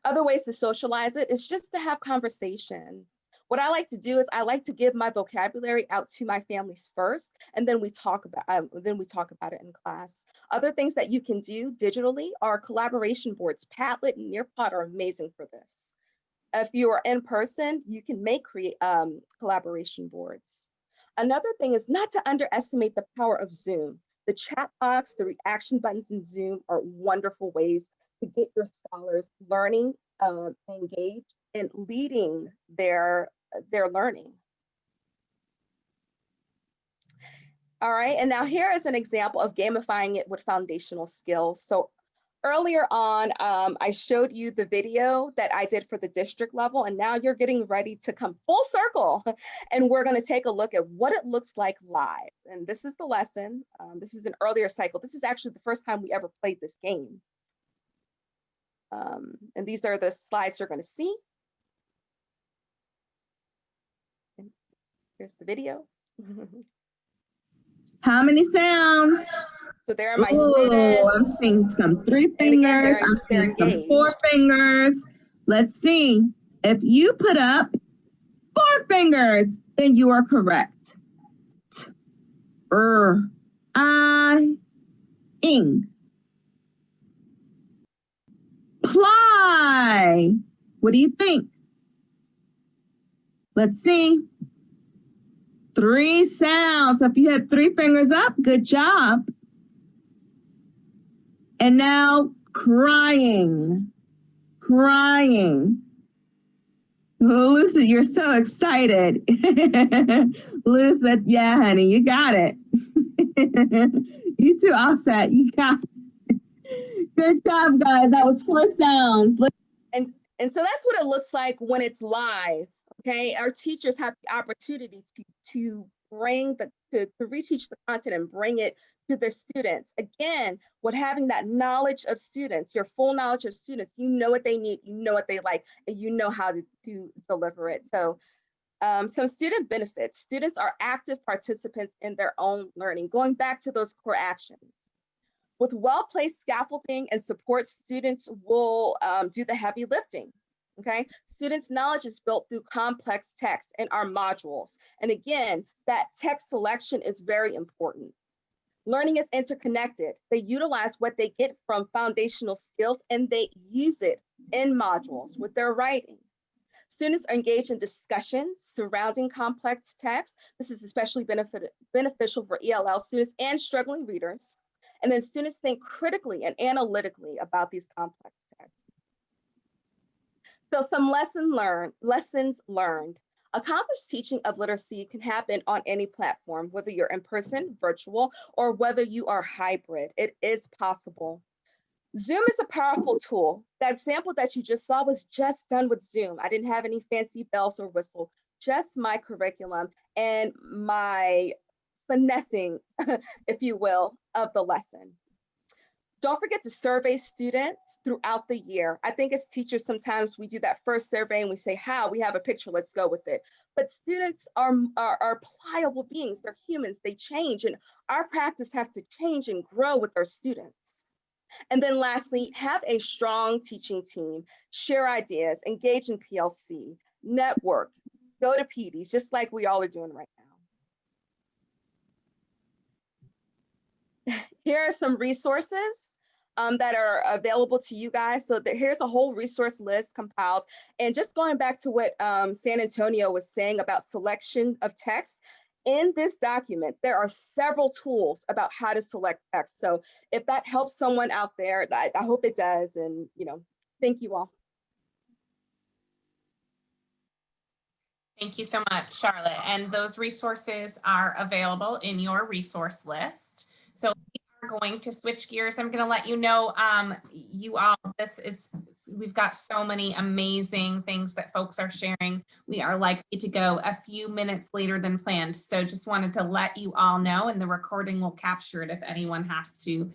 Other ways to socialize it is just to have conversation. What I like to do is I like to give my vocabulary out to my families first, and then we talk about it in class. Other things that you can do digitally are collaboration boards. Padlet and Nearpod are amazing for this. If you are in person, you can create collaboration boards. Another thing is not to underestimate the power of Zoom. The chat box, the reaction buttons in Zoom are wonderful ways to get your scholars learning, engaged, and leading their learning. All right, and now here is an example of gamifying it with foundational skills. So earlier on, I showed you the video that I did for the district level, and now you're getting ready to come full circle, and we're going to take a look at what it looks like live. And this is the lesson. This is an earlier cycle. This is actually the first time we ever played this game. And these are the slides you're going to see. And here's the video. How many sounds? So there are my students. I'm students. seeing some 3 fingers. I'm seeing some 4 fingers. Let's see. If you put up 4 fingers, then you are correct. Ing. Ply. What do you think? Let's see. 3 sounds. So if you had 3 fingers up, good job. And now crying. Crying. Oh, Lucy, you're so excited. Lucy said, yeah, honey, you got it. You too, Offset, you got it. Good job, guys. That was 4 sounds. And so that's what it looks like when it's live. Okay, our teachers have the opportunity to bring to reteach the content and bring it to their students. Again, with having that knowledge of students, your full knowledge of students, you know what they need, you know what they like, and you know how to deliver it. So some student benefits. Students are active participants in their own learning, going back to those core actions. With well-placed scaffolding and support, students will do the heavy lifting. Okay, students' knowledge is built through complex text in our modules. And again, that text selection is very important. Learning is interconnected. They utilize what they get from foundational skills and they use it in modules with their writing. Students are engaged in discussions surrounding complex text. This is especially beneficial for ELL students and struggling readers. And then students think critically and analytically about these complex texts. So some lessons learned. Accomplished teaching of literacy can happen on any platform, whether you're in person, virtual, or whether you are hybrid. It is possible. Zoom is a powerful tool. That example that you just saw was just done with Zoom. I didn't have any fancy bells or whistle, just my curriculum and my finessing, if you will, of the lesson. Don't forget to survey students throughout the year. I think as teachers, sometimes we do that first survey and we say, how? We have a picture, let's go with it. But students are pliable beings, they're humans, they change, and our practice has to change and grow with our students. And then lastly, have a strong teaching team, share ideas, engage in PLC, network, go to PDs, just like we all are doing right now. Here are some resources that are available to you guys. So here's a whole resource list compiled. And just going back to what San Antonio was saying about selection of text, in this document, there are several tools about how to select text. So if that helps someone out there, I hope it does. And, thank you all. Thank you so much, Charlotte. And those resources are available in your resource list. So we are going to switch gears. I'm going to let you know, you all, we've got so many amazing things that folks are sharing. We are likely to go a few minutes later than planned. So just wanted to let you all know, and the recording will capture it if anyone has to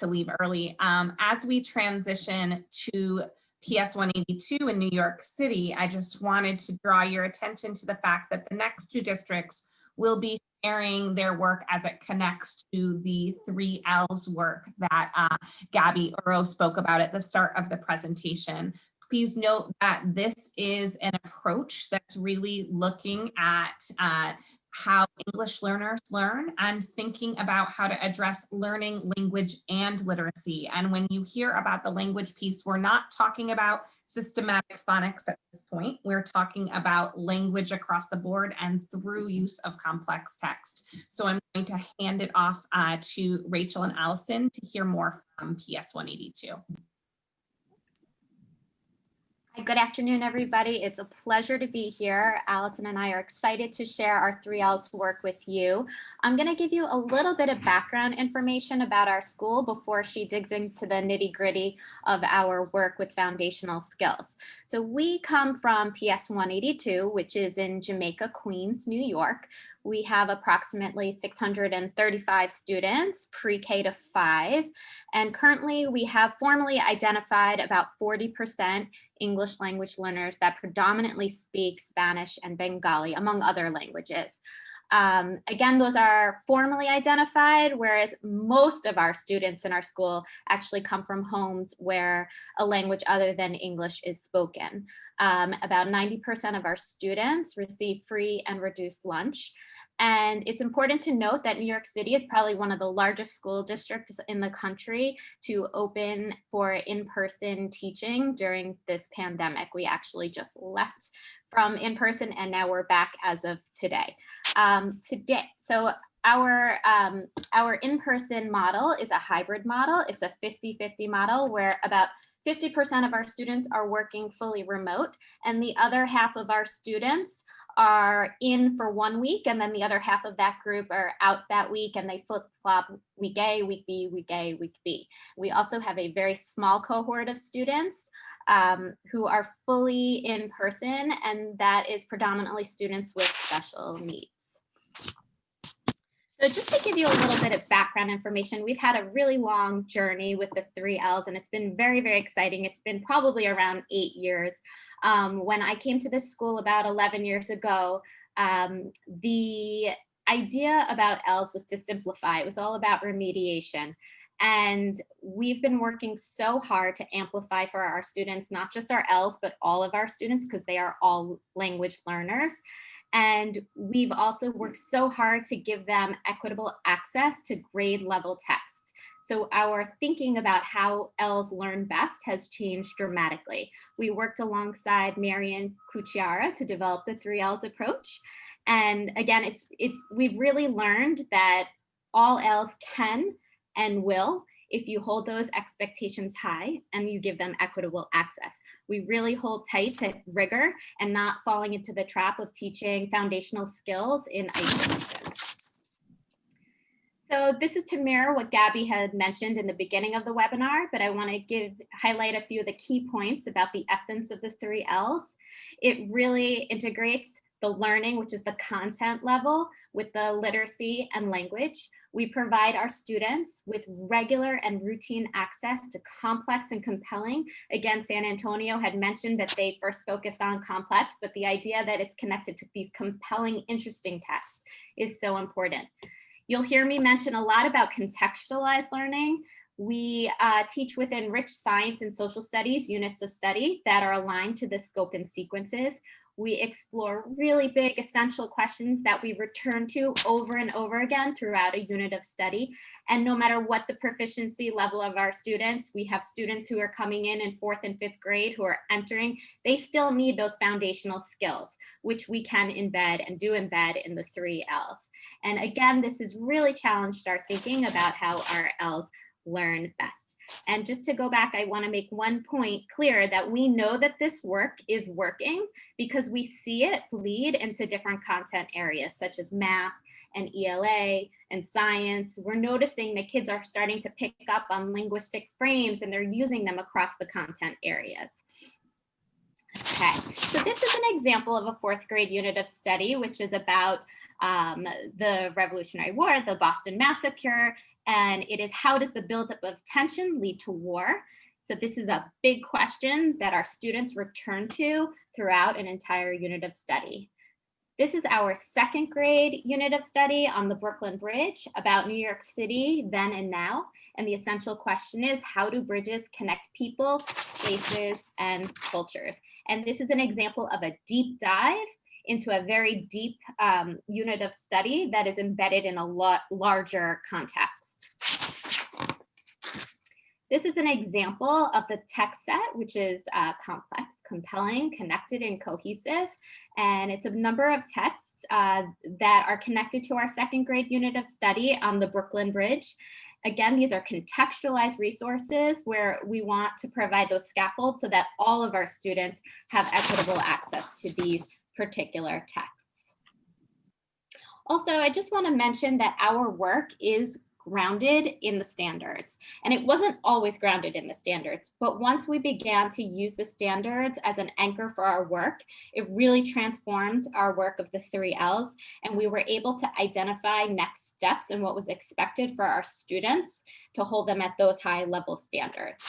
leave early. As we transition to PS 182 in New York City, I just wanted to draw your attention to the fact that the next two districts will be sharing their work as it connects to the 3Ls work that Gabby Uro spoke about at the start of the presentation. Please note that this is an approach that's really looking at how English learners learn and thinking about how to address learning, language, and literacy. And when you hear about the language piece, we're not talking about systematic phonics at this point. We're talking about language across the board and through use of complex text. So I'm going to hand it off to Rachel and Allison to hear more from PS 182. Hi, good afternoon, everybody. It's a pleasure to be here. Allison and I are excited to share our 3Ls work with you. I'm going to give you a little bit of background information about our school before she digs into the nitty-gritty of our work with foundational skills. So we come from PS 182, which is in Jamaica, Queens, New York. We have approximately 635 students, pre-K to 5, and currently we have formally identified about 40% English language learners that predominantly speak Spanish and Bengali, among other languages. Again, those are formally identified, whereas most of our students in our school actually come from homes where a language other than English is spoken. About 90% of our students receive free and reduced lunch. And it's important to note that New York City is probably one of the largest school districts in the country to open for in-person teaching during this pandemic. We actually just left from in-person and now we're back as of today. So our in-person model is a hybrid model. It's a 50-50 model where about 50% of our students are working fully remote, and the other half of our students are in for 1 week, and then the other half of that group are out that week, and they flip-flop week A, week B, week A, week B. We also have a very small cohort of students who are fully in person, and that is predominantly students with special needs. So just to give you a little bit of background information, we've had a really long journey with the 3Ls, and it's been very, very exciting. It's been probably around 8 years. When I came to this school about 11 years ago, the idea about Ls was to simplify. It was all about remediation. And we've been working so hard to amplify for our students, not just our Ls, but all of our students, because they are all language learners. And we've also worked so hard to give them equitable access to grade level texts. So our thinking about how Ls learn best has changed dramatically. We worked alongside Marian Cucciara to develop the 3Ls approach. And again, we've really learned that all Ls can and will if you hold those expectations high and you give them equitable access. We really hold tight to rigor and not falling into the trap of teaching foundational skills in isolation. So this is to mirror what Gabby had mentioned in the beginning of the webinar, but I want to highlight a few of the key points about the essence of the 3Ls. It really integrates the learning, which is the content level, with the literacy and language. We provide our students with regular and routine access to complex and compelling. Again, San Antonio had mentioned that they first focused on complex, but the idea that it's connected to these compelling, interesting texts is so important. You'll hear me mention a lot about contextualized learning. We teach within rich science and social studies units of study that are aligned to the scope and sequences. We explore really big essential questions that we return to over and over again throughout a unit of study. And no matter what the proficiency level of our students, we have students who are coming in 4th and 5th grade who are entering, they still need those foundational skills, which we can embed and do embed in the 3Ls. And again, this has really challenged our thinking about how our Ls learn best. And just to go back, I want to make one point clear that we know that this work is working because we see it bleed into different content areas such as math and ELA and science. We're noticing that kids are starting to pick up on linguistic frames and they're using them across the content areas. Okay, so this is an example of a 4th grade unit of study, which is about the Revolutionary War, the Boston Massacre, and it is how does the buildup of tension lead to war? So this is a big question that our students return to throughout an entire unit of study. This is our 2nd grade unit of study on the Brooklyn Bridge about New York City then and now. And the essential question is, how do bridges connect people, places, and cultures? And this is an example of a deep dive into a very deep unit of study that is embedded in a larger context. This is an example of the text set, which is complex, compelling, connected, and cohesive. And it's a number of texts that are connected to our 2nd grade unit of study on the Brooklyn Bridge. Again, these are contextualized resources where we want to provide those scaffolds so that all of our students have equitable access to these particular texts. Also, I just want to mention that our work is grounded in the standards. And it wasn't always grounded in the standards, but once we began to use the standards as an anchor for our work, it really transformed our work of the 3Ls, and we were able to identify next steps and what was expected for our students to hold them at those high level standards.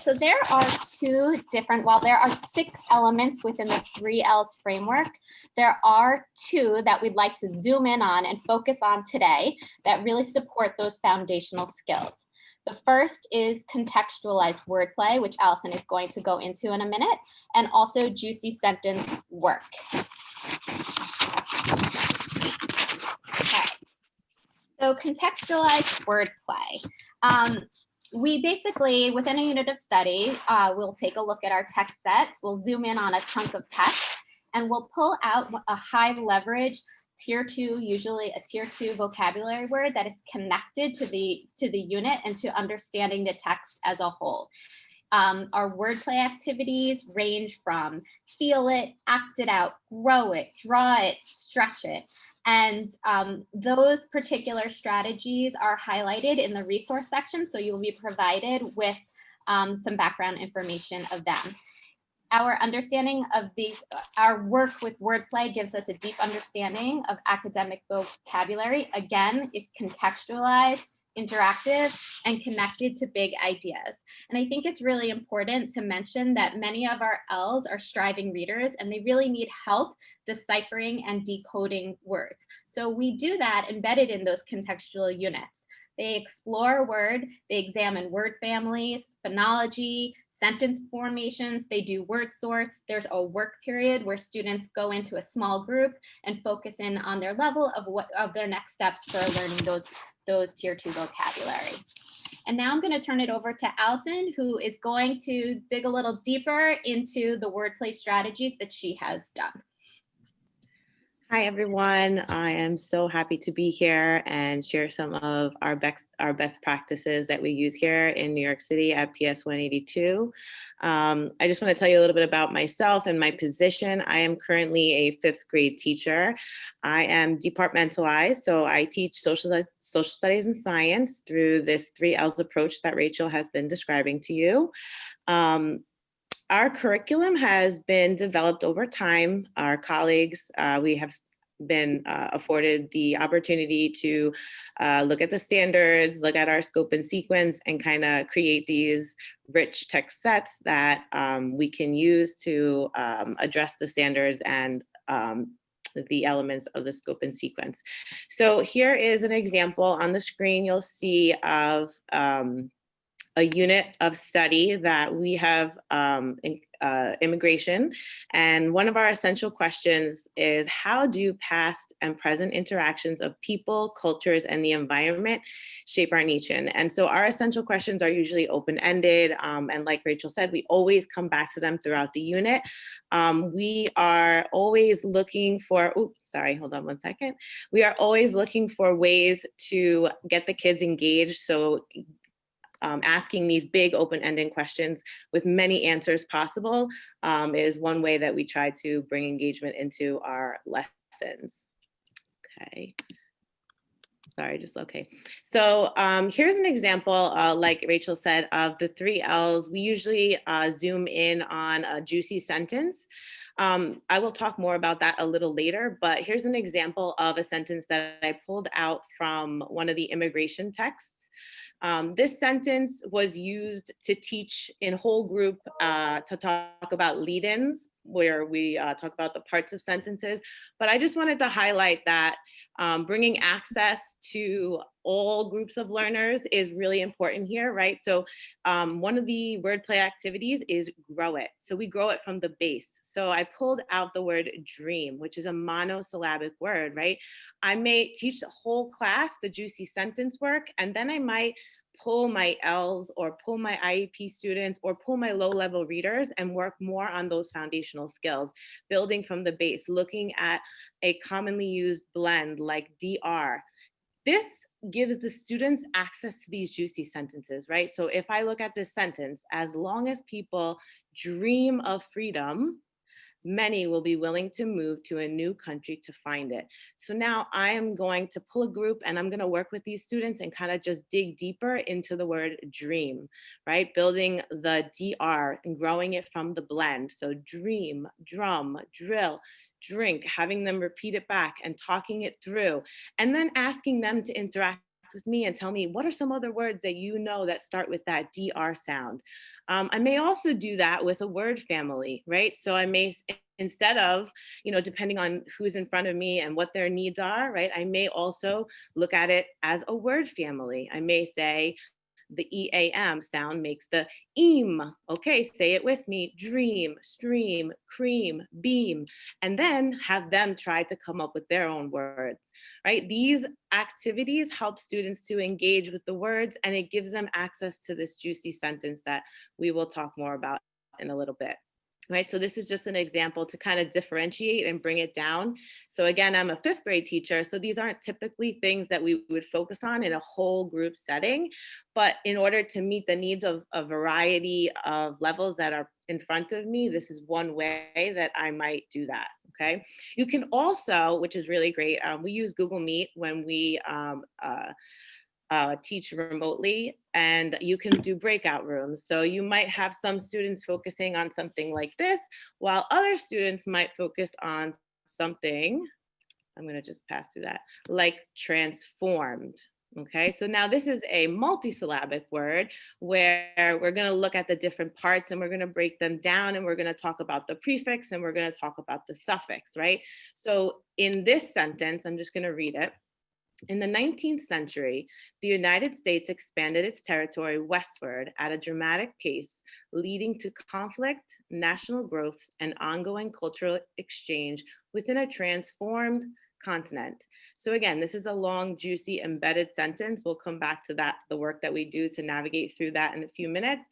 So there are while there are 6 elements within the 3Ls framework, there are 2 that we'd like to zoom in on and focus on today that really support those foundational skills. The first is contextualized wordplay, which Allison is going to go into in a minute, and also juicy sentence work. Okay. So contextualized wordplay. We basically, within a unit of study, we'll take a look at our text sets, we'll zoom in on a chunk of text, and we'll pull out a high leverage tier 2, usually a tier 2 vocabulary word that is connected to the unit and to understanding the text as a whole. Our wordplay activities range from feel it, act it out, grow it, draw it, stretch it. And those particular strategies are highlighted in the resource section, so you'll be provided with some background information of them. Our understanding of our work with wordplay gives us a deep understanding of academic vocabulary. Again, it's contextualized, interactive, and connected to big ideas. And I think it's really important to mention that many of our Ls are striving readers and they really need help deciphering and decoding words. So we do that embedded in those contextual units. They explore a word, they examine word families, phonology, sentence formations, they do word sorts. There's a work period where students go into a small group and focus in on their level of their next steps for learning those tier 2 vocabulary. And now I'm going to turn it over to Allison, who is going to dig a little deeper into the wordplay strategies that she has done. Hi, everyone. I am so happy to be here and share some of our best practices that we use here in New York City at PS 182. I just want to tell you a little bit about myself and my position. I am currently a 5th grade teacher. I am departmentalized, so I teach social studies and science through this 3 L's approach that Rachel has been describing to you. Our curriculum has been developed over time. Our colleagues, we have been afforded the opportunity to look at the standards, look at our scope and sequence, and kind of create these rich text sets that we can use to address the standards and the elements of the scope and sequence. So here is an example on the screen you'll see of a unit of study that we have immigration. And one of our essential questions is, how do past and present interactions of people, cultures, and the environment shape our nation? And so our essential questions are usually open-ended. And like Rachel said, we always come back to them throughout the unit. We are always looking for, hold on one second. We are always looking for ways to get the kids engaged. So asking these big open-ended questions with many answers possible is one way that we try to bring engagement into our lessons. Okay. So here's an example, like Rachel said, of the 3 L's. We usually zoom in on a juicy sentence. I will talk more about that a little later, but here's an example of a sentence that I pulled out from one of the immigration texts. This sentence was used to teach in whole group to talk about lead-ins, where we talk about the parts of sentences. But I just wanted to highlight that bringing access to all groups of learners is really important here, right? So one of the wordplay activities is grow it. So we grow it from the base. So I pulled out the word dream, which is a monosyllabic word, right? I may teach the whole class the juicy sentence work, and then I might pull my L's or pull my IEP students or pull my low-level readers and work more on those foundational skills, building from the base, looking at a commonly used blend like DR. This gives the students access to these juicy sentences, right? So if I look at this sentence, as long as people dream of freedom, many will be willing to move to a new country to find it. So now I am going to pull a group and I'm going to work with these students and kind of just dig deeper into the word dream, right? Building the DR and growing it from the blend. So dream, drum, drill, drink, having them repeat it back and talking it through, and then asking them to interact with me and tell me, what are some other words that you know that start with that DR sound? I may also do that with a word family, right? So I may, instead of, depending on who's in front of me and what their needs are, right? I may also look at it as a word family. I may say, the EAM sound makes the eam. Okay, say it with me. Dream, stream, cream, beam, and then have them try to come up with their own words, right? These activities help students to engage with the words, and it gives them access to this juicy sentence that we will talk more about in a little bit. Right, so this is just an example to kind of differentiate and bring it down. So again, I'm a 5th grade teacher, so these aren't typically things that we would focus on in a whole group setting. But in order to meet the needs of a variety of levels that are in front of me, this is one way that I might do that. Okay, you can also, which is really great, we use Google Meet when we teach remotely, and you can do breakout rooms. So you might have some students focusing on something like this, while other students might focus on something, I'm going to just pass through that, like transformed. Okay, so now this is a multisyllabic word where we're going to look at the different parts and we're going to break them down, and we're going to talk about the prefix and we're going to talk about the suffix, right? So in this sentence, I'm just going to read it. In the 19th century, the United States expanded its territory westward at a dramatic pace, leading to conflict, national growth, and ongoing cultural exchange within a transformed continent. So again, this is a long, juicy, embedded sentence. We'll come back to that, the work that we do to navigate through that in a few minutes.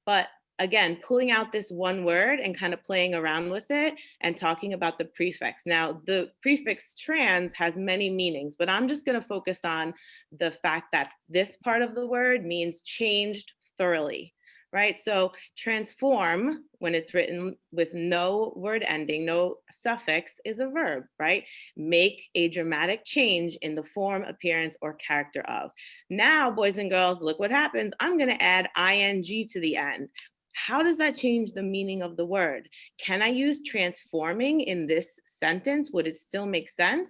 But again, pulling out this one word and kind of playing around with it and talking about the prefix. Now, the prefix trans has many meanings, but I'm just going to focus on the fact that this part of the word means changed thoroughly, right? So transform, when it's written with no word ending, no suffix, is a verb, right? Make a dramatic change in the form, appearance, or character of. Now, boys and girls, look what happens. I'm going to add ing to the end. How does that change the meaning of the word? Can I use transforming in this sentence? Would it still make sense?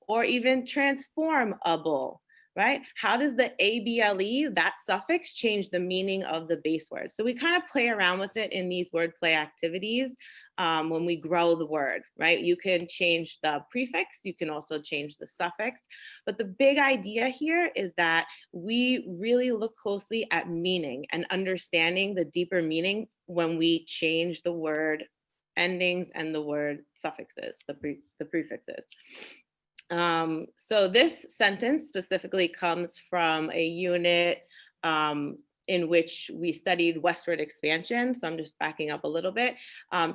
Or even transformable, right? How does the able, that suffix, change the meaning of the base word? So we kind of play around with it in these wordplay activities when we grow the word, right? You can change the prefix, you can also change the suffix, but the big idea here is that we really look closely at meaning and understanding the deeper meaning when we change the word endings and the word suffixes, the prefixes. So this sentence specifically comes from a unit in which we studied westward expansion. So I'm just backing up a little bit.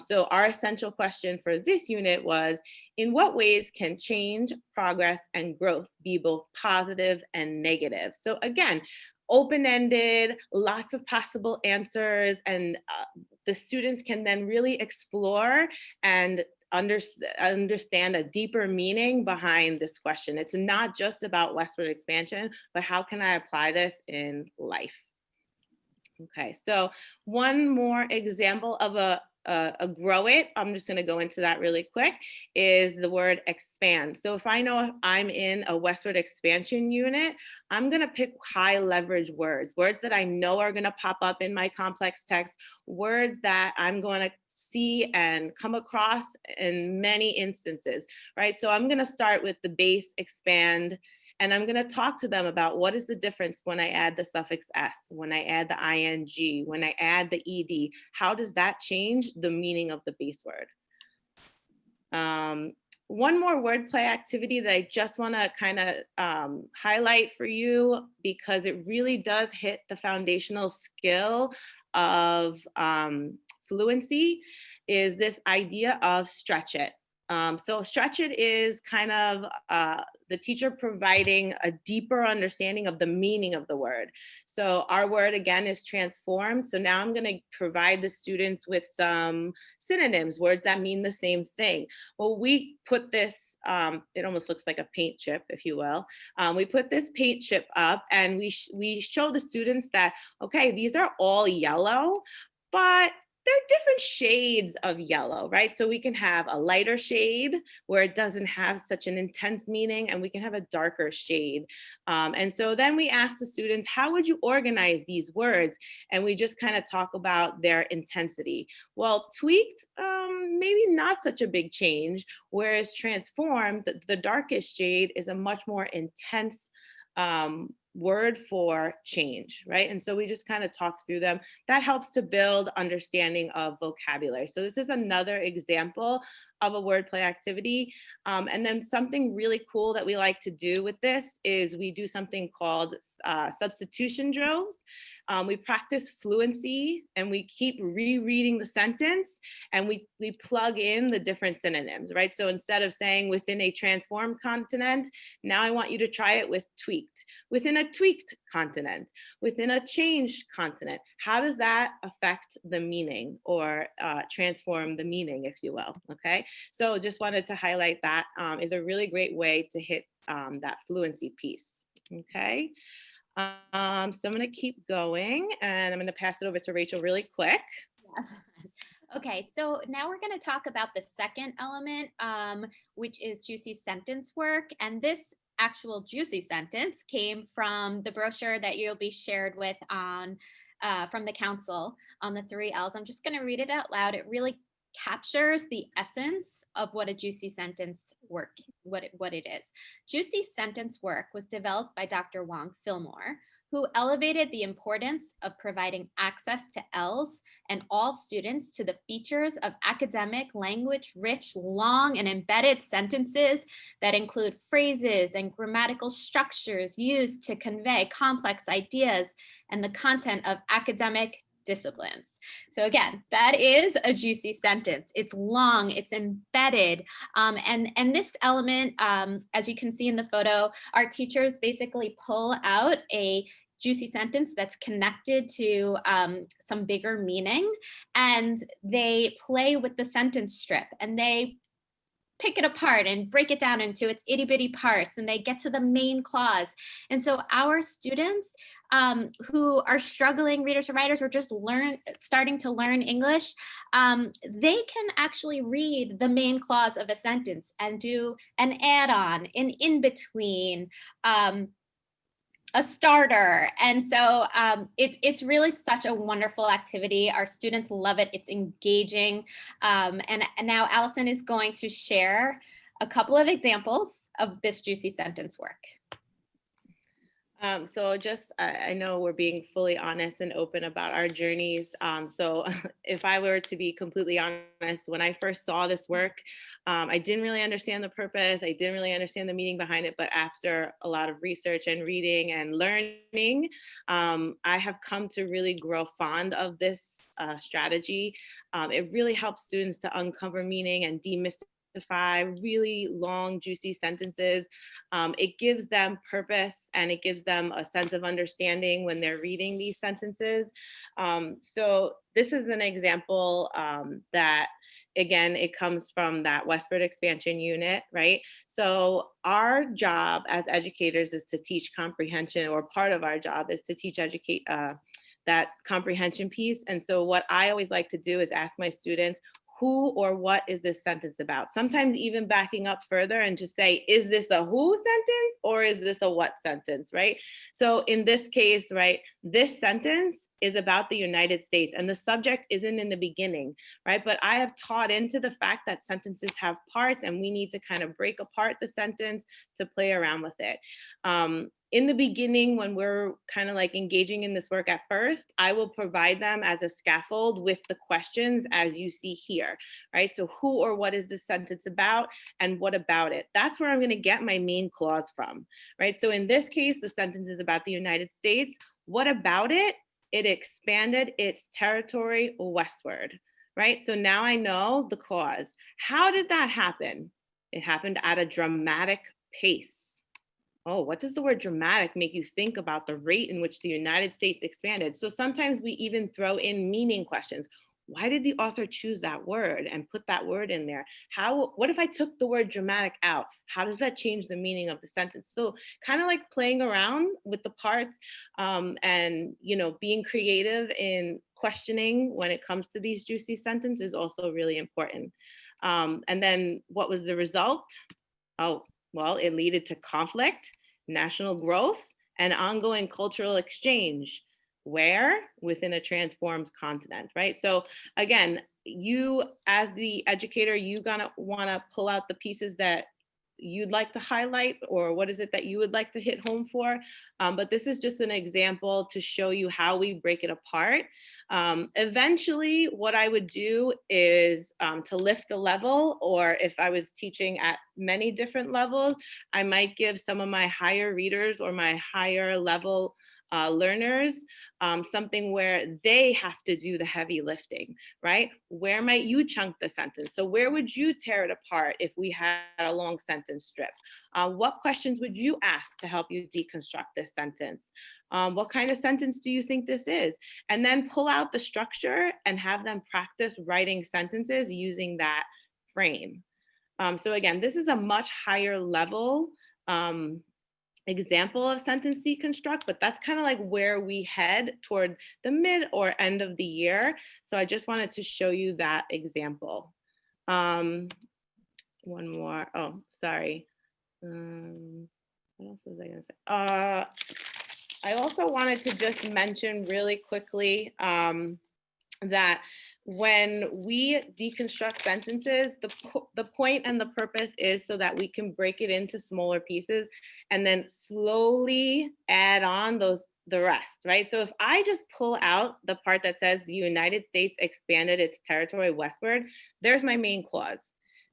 So our essential question for this unit was, in what ways can change, progress, and growth be both positive and negative? So again, open-ended, lots of possible answers, and the students can then really explore and understand a deeper meaning behind this question. It's not just about westward expansion, but how can I apply this in life? Okay, so one more example of a grow it, I'm just gonna go into that really quick, is the word expand. So if I know I'm in a westward expansion unit, I'm gonna pick high leverage words that I know are gonna pop up in my complex text, words that I'm gonna see and come across in many instances, right? So I'm gonna start with the base expand, and I'm gonna talk to them about what is the difference when I add the suffix s, when I add the ing, when I add the ed, how does that change the meaning of the base word? One more wordplay activity that I just wanna kind of highlight for you, because it really does hit the foundational skill of fluency, is this idea of stretch it. So stretch it is kind of the teacher providing a deeper understanding of the meaning of the word. So our word again is transformed. So now I'm going to provide the students with some synonyms, words that mean the same thing. Well, we put this, it almost looks like a paint chip, if you will. We put this paint chip up and we show the students that, okay, these are all yellow, but they're different shades of yellow, right? So we can have a lighter shade where it doesn't have such an intense meaning, and we can have a darker shade. And so then we ask the students, how would you organize these words? And we just kind of talk about their intensity. Well, tweaked, maybe not such a big change, whereas transformed, the darkest shade, is a much more intense word for change, right? And so we just kind of talk through them. That helps to build understanding of vocabulary. So this is another example of a wordplay activity. And then something really cool that we like to do with this is we do something called substitution drills. We practice fluency and we keep rereading the sentence, and we plug in the different synonyms, right? So instead of saying within a transformed continent, now I want you to try it with tweaked. Within a tweaked continent, within a changed continent. How does that affect the meaning, or transform the meaning, if you will, okay? So just wanted to highlight that is a really great way to hit that fluency piece, okay? So I'm gonna keep going, and I'm gonna pass it over to Rachel really quick. Yes. Okay, so now we're going to talk about the second element, which is juicy sentence work. And this actual juicy sentence came from the brochure that you'll be shared with on from the council on the 3 L's. I'm just going to read it out loud. It really captures the essence of what a juicy sentence work, what it is. Juicy sentence work was developed by Dr. Wong Fillmore, who elevated the importance of providing access to ELLs and all students to the features of academic, language-rich, long, and embedded sentences that include phrases and grammatical structures used to convey complex ideas and the content of academic disciplines. So again, that is a juicy sentence. It's long, it's embedded. And this element, as you can see in the photo, our teachers basically pull out a juicy sentence that's connected to some bigger meaning, and they play with the sentence strip, and they pick it apart and break it down into its itty bitty parts, and they get to the main clause. And so our students who are struggling readers or writers or just starting to learn English, they can actually read the main clause of a sentence and do an add-on, an in-between, a starter. And so it's really such a wonderful activity. Our students love it. It's engaging. And now Allison is going to share a couple of examples of this juicy sentence work. So just, I know we're being fully honest and open about our journeys. So if I were to be completely honest, when I first saw this work, I didn't really understand the purpose. I didn't really understand the meaning behind it. But after a lot of research and reading and learning, I have come to really grow fond of this strategy. It really helps students to uncover meaning and demystify really long, juicy sentences. It gives them purpose and it gives them a sense of understanding when they're reading these sentences. So this is an example that, again, it comes from that Westward expansion unit, right? So our job as educators is to teach comprehension, or part of our job is to teach that comprehension piece. And so what I always like to do is ask my students, who or what is this sentence about? Sometimes even backing up further and just say, is this a who sentence or is this a what sentence, right? So in this case, right, this sentence is about the United States and the subject isn't in the beginning, right? But I have taught into the fact that sentences have parts and we need to kind of break apart the sentence to play around with it. In the beginning, when we're kind of like engaging in this work at first, I will provide them as a scaffold with the questions as you see here, right? So who or what is this sentence about and what about it? That's where I'm going to get my main clause from, right? So in this case, the sentence is about the United States. What about it? It expanded its territory westward, right? So now I know the cause. How did that happen? It happened at a dramatic pace. Oh, what does the word dramatic make you think about the rate in which the United States expanded? So sometimes we even throw in meaning questions. Why did the author choose that word and put that word in there? What if I took the word dramatic out? How does that change the meaning of the sentence? So kind of like playing around with the parts and, you know, being creative in questioning when it comes to these juicy sentences is also really important. And then what was the result? Oh, well, it led to conflict, national growth, and ongoing cultural exchange. Where? Within a transformed continent, right? So again, you as the educator, you're gonna wanna pull out the pieces that you'd like to highlight, or what is it that you would like to hit home for? But this is just an example to show you how we break it apart. Eventually, what I would do is to lift the level, or if I was teaching at many different levels, I might give some of my higher readers or my higher level learners something where they have to do the heavy lifting, right? Where might you chunk the sentence? So where would you tear it apart if we had a long sentence strip? What questions would you ask to help you deconstruct this sentence? What kind of sentence do you think this is? And then pull out the structure and have them practice writing sentences using that frame. So again, this is a much higher level example of sentence deconstruct, but that's kind of like where we head toward the mid or end of the year. So I just wanted to show you that example. One more. Oh, sorry. What else was I gonna say? I also wanted to just mention really quickly that when we deconstruct sentences, the point and the purpose is so that we can break it into smaller pieces and then slowly add on the rest, right? So if I just pull out the part that says the United States expanded its territory westward, there's my main clause.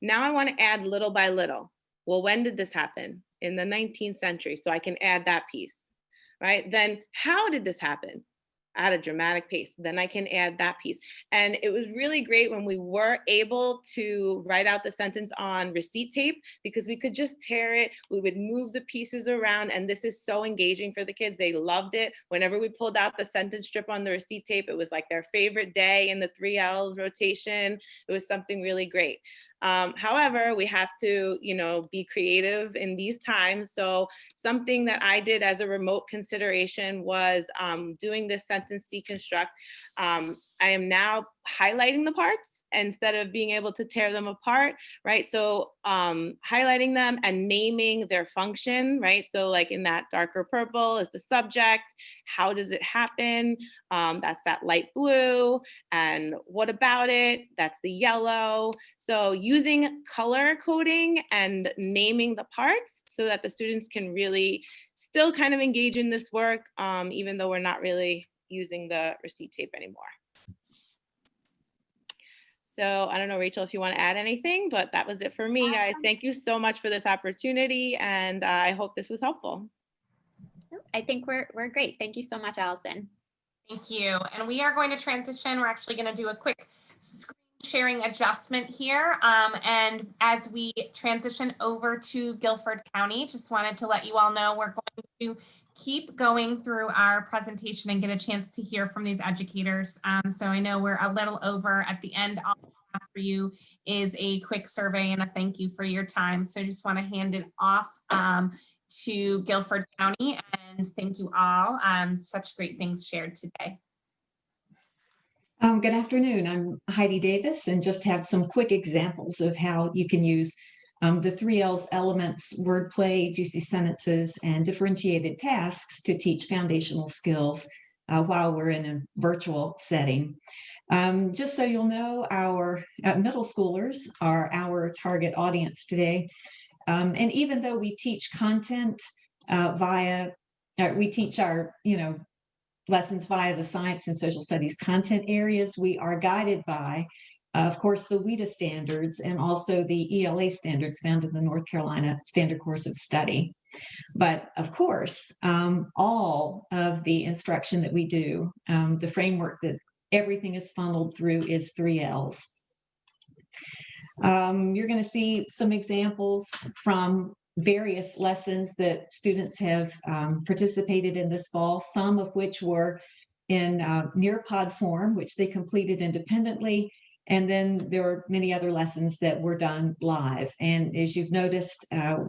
Now I want to add little by little. Well, when did this happen? In the 19th century. So I can add that piece, right? Then how did this happen? At a dramatic pace. Then I can add that piece. And it was really great when we were able to write out the sentence on receipt tape, because we could just tear it. We would move the pieces around, and this is so engaging for the kids. They loved it. Whenever we pulled out the sentence strip on the receipt tape, it was like their favorite day in the 3Ls rotation. It was something really great. However, we have to, be creative in these times. So something that I did as a remote consideration was doing this sentence deconstruct. I am now highlighting the parts instead of being able to tear them apart, right? So highlighting them and naming their function, right? So like in that darker purple is the subject. How does it happen? That's that light blue. And what about it? That's the yellow. So using color coding and naming the parts so that the students can really still kind of engage in this work, even though we're not really using the receipt tape anymore. So I don't know, Rachel, if you want to add anything, but that was it for me, guys. Thank you so much for this opportunity, and I hope this was helpful. I think we're great. Thank you so much, Allison. Thank you. And we are going to transition. We're actually going to do a quick screen sharing adjustment here. And as we transition over to Guilford County, just wanted to let you all know we're going to keep going through our presentation and get a chance to hear from these educators. So I know we're a little over at the end. All I have for you is a quick survey and a thank you for your time. So just want to hand it off to Guilford County, and thank you all. Such great things shared today. Good afternoon. I'm Heidi Davis, and just have some quick examples of how you can use the 3Ls elements, wordplay, juicy sentences, and differentiated tasks to teach foundational skills while we're in a virtual setting. Just so you'll know, our middle schoolers are our target audience today. And even though we teach content we teach our, lessons via the science and social studies content areas, we are guided by, of course, the WIDA standards and also the ELA standards found in the North Carolina Standard Course of Study. But of course, all of the instruction that we do, the framework that everything is funneled through is 3Ls. You're going to see some examples from various lessons that students have participated in this fall, some of which were in Nearpod form, which they completed independently. And then there were many other lessons that were done live. And as you've noticed, a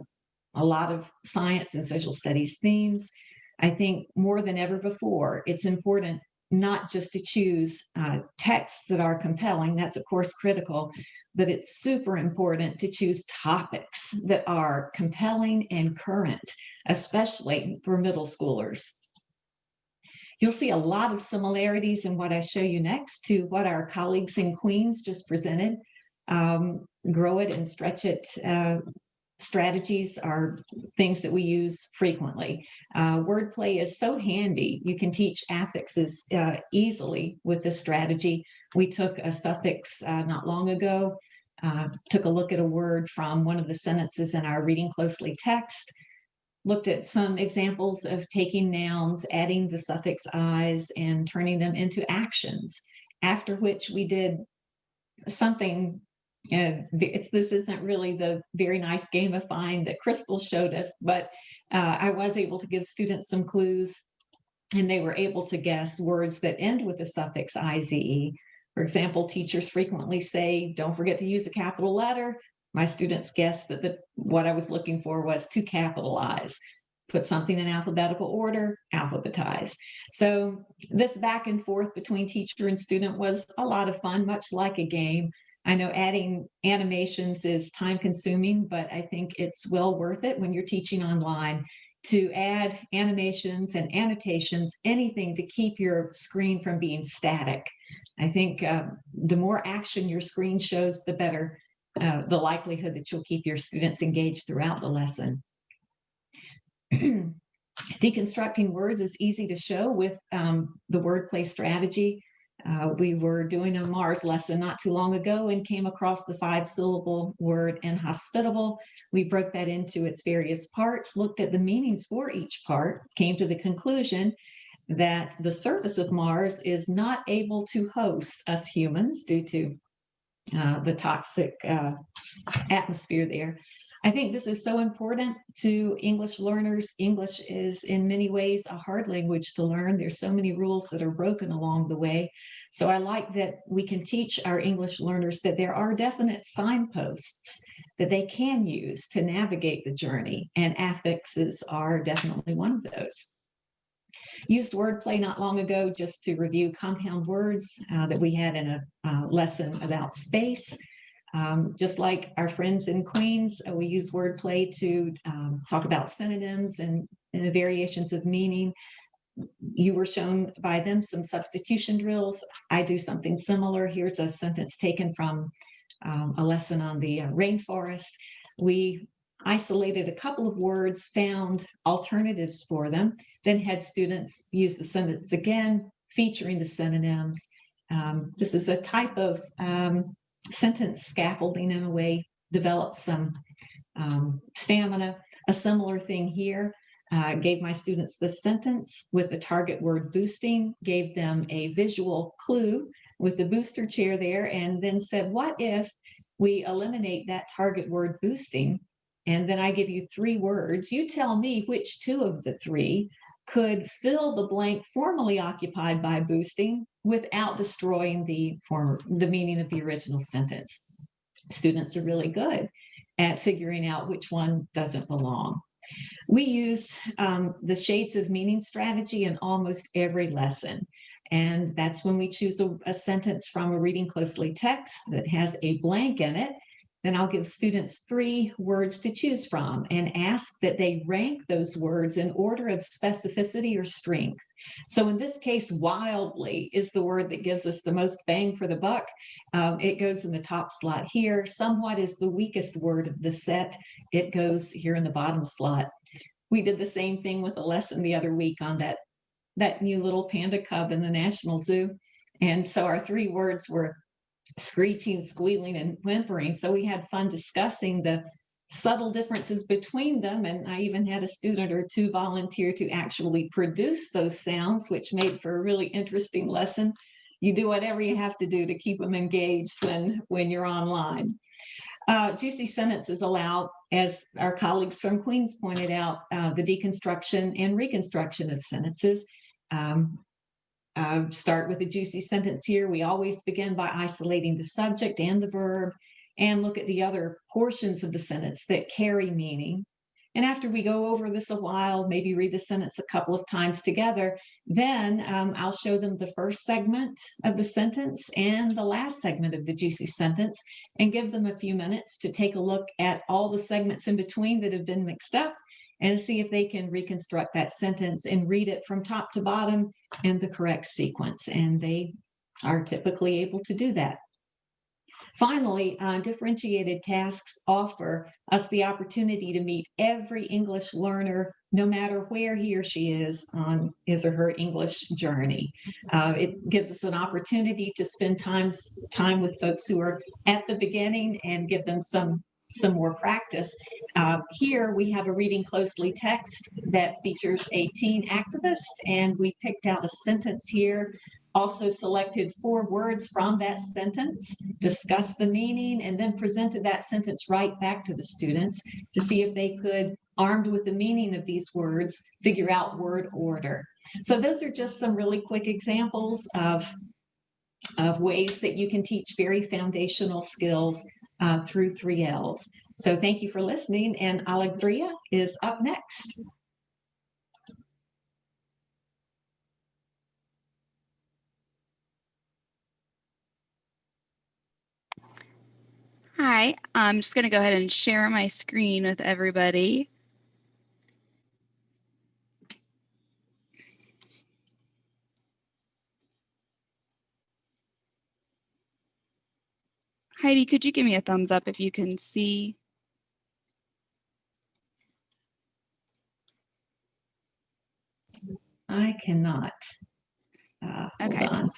lot of science and social studies themes. I think more than ever before, it's important not just to choose texts that are compelling, that's of course critical, but it's super important to choose topics that are compelling and current, especially for middle schoolers. You'll see a lot of similarities in what I show you next to what our colleagues in Queens just presented. Grow it and stretch it strategies are things that we use frequently. Wordplay is so handy. You can teach affixes easily with this strategy. We took a suffix not long ago, took a look at a word from one of the sentences in our Reading Closely text, looked at some examples of taking nouns, adding the suffix "-ize", and turning them into actions, after which we did something. This isn't really the very nice gamifying that Crystal showed us, but I was able to give students some clues, and they were able to guess words that end with the suffix "-ize". For example, teachers frequently say, "Don't forget to use a capital letter." My students guessed that what I was looking for was to capitalize. Put something in alphabetical order, alphabetize. So this back and forth between teacher and student was a lot of fun, much like a game. I know adding animations is time consuming, but I think it's well worth it when you're teaching online to add animations and annotations, anything to keep your screen from being static. I think the more action your screen shows, the better the likelihood that you'll keep your students engaged throughout the lesson. Deconstructing words is easy to show with the wordplay strategy. We were doing a Mars lesson not too long ago and came across the 5-syllable word inhospitable. We broke that into its various parts, looked at the meanings for each part, came to the conclusion that the surface of Mars is not able to host us humans due to the toxic atmosphere there. I think this is so important to English learners. English is in many ways a hard language to learn. There's so many rules that are broken along the way. So I like that we can teach our English learners that there are definite signposts that they can use to navigate the journey, and affixes are definitely one of those. Used wordplay not long ago just to review compound words that we had in a lesson about space. Just like our friends in Queens, we use wordplay to talk about synonyms and the variations of meaning. You were shown by them some substitution drills. I do something similar. Here's a sentence taken from a lesson on the rainforest. We isolated a couple of words, found alternatives for them, then had students use the sentence again, featuring the synonyms. This is a type of sentence scaffolding in a way, develop some stamina. A similar thing here, gave my students the sentence with the target word boosting, gave them a visual clue with the booster chair there, and then said, what if we eliminate that target word boosting? And then I give you 3 words. You tell me which 2 of the 3 could fill the blank formerly occupied by boosting without destroying the meaning of the original sentence. Students are really good at figuring out which one doesn't belong. We use the shades of meaning strategy in almost every lesson. And that's when we choose a sentence from a reading closely text that has a blank in it. Then I'll give students 3 words to choose from and ask that they rank those words in order of specificity or strength. So in this case, wildly is the word that gives us the most bang for the buck. It goes in the top slot here. Somewhat is the weakest word of the set. It goes here in the bottom slot. We did the same thing with a lesson the other week on that new little panda cub in the National Zoo. And so our 3 words were screeching, squealing, and whimpering. So we had fun discussing the subtle differences between them. And I even had a student or 2 volunteer to actually produce those sounds, which made for a really interesting lesson. You do whatever you have to do to keep them engaged when you're online. Juicy sentences allow, as our colleagues from Queens pointed out, the deconstruction and reconstruction of sentences. Start with a juicy sentence here. We always begin by isolating the subject and the verb and look at the other portions of the sentence that carry meaning. And after we go over this a while, maybe read the sentence a couple of times together, then I'll show them the first segment of the sentence and the last segment of the juicy sentence and give them a few minutes to take a look at all the segments in between that have been mixed up and see if they can reconstruct that sentence and read it from top to bottom in the correct sequence. And they are typically able to do that. Finally, differentiated tasks offer us the opportunity to meet every English learner, no matter where he or she is on his or her English journey. It gives us an opportunity to spend time with folks who are at the beginning and give them some more practice. Here we have a reading closely text that features a teen activist, and we picked out a sentence here, also selected 4 words from that sentence, discussed the meaning, and then presented that sentence right back to the students to see if they could, armed with the meaning of these words, figure out word order. So those are just some really quick examples of ways that you can teach very foundational skills through 3Ls. So thank you for listening, and Alegria is up next. Hi, I'm just going to go ahead and share my screen with everybody. Heidi, could you give me a thumbs up if you can see? I cannot. Okay. Hold on.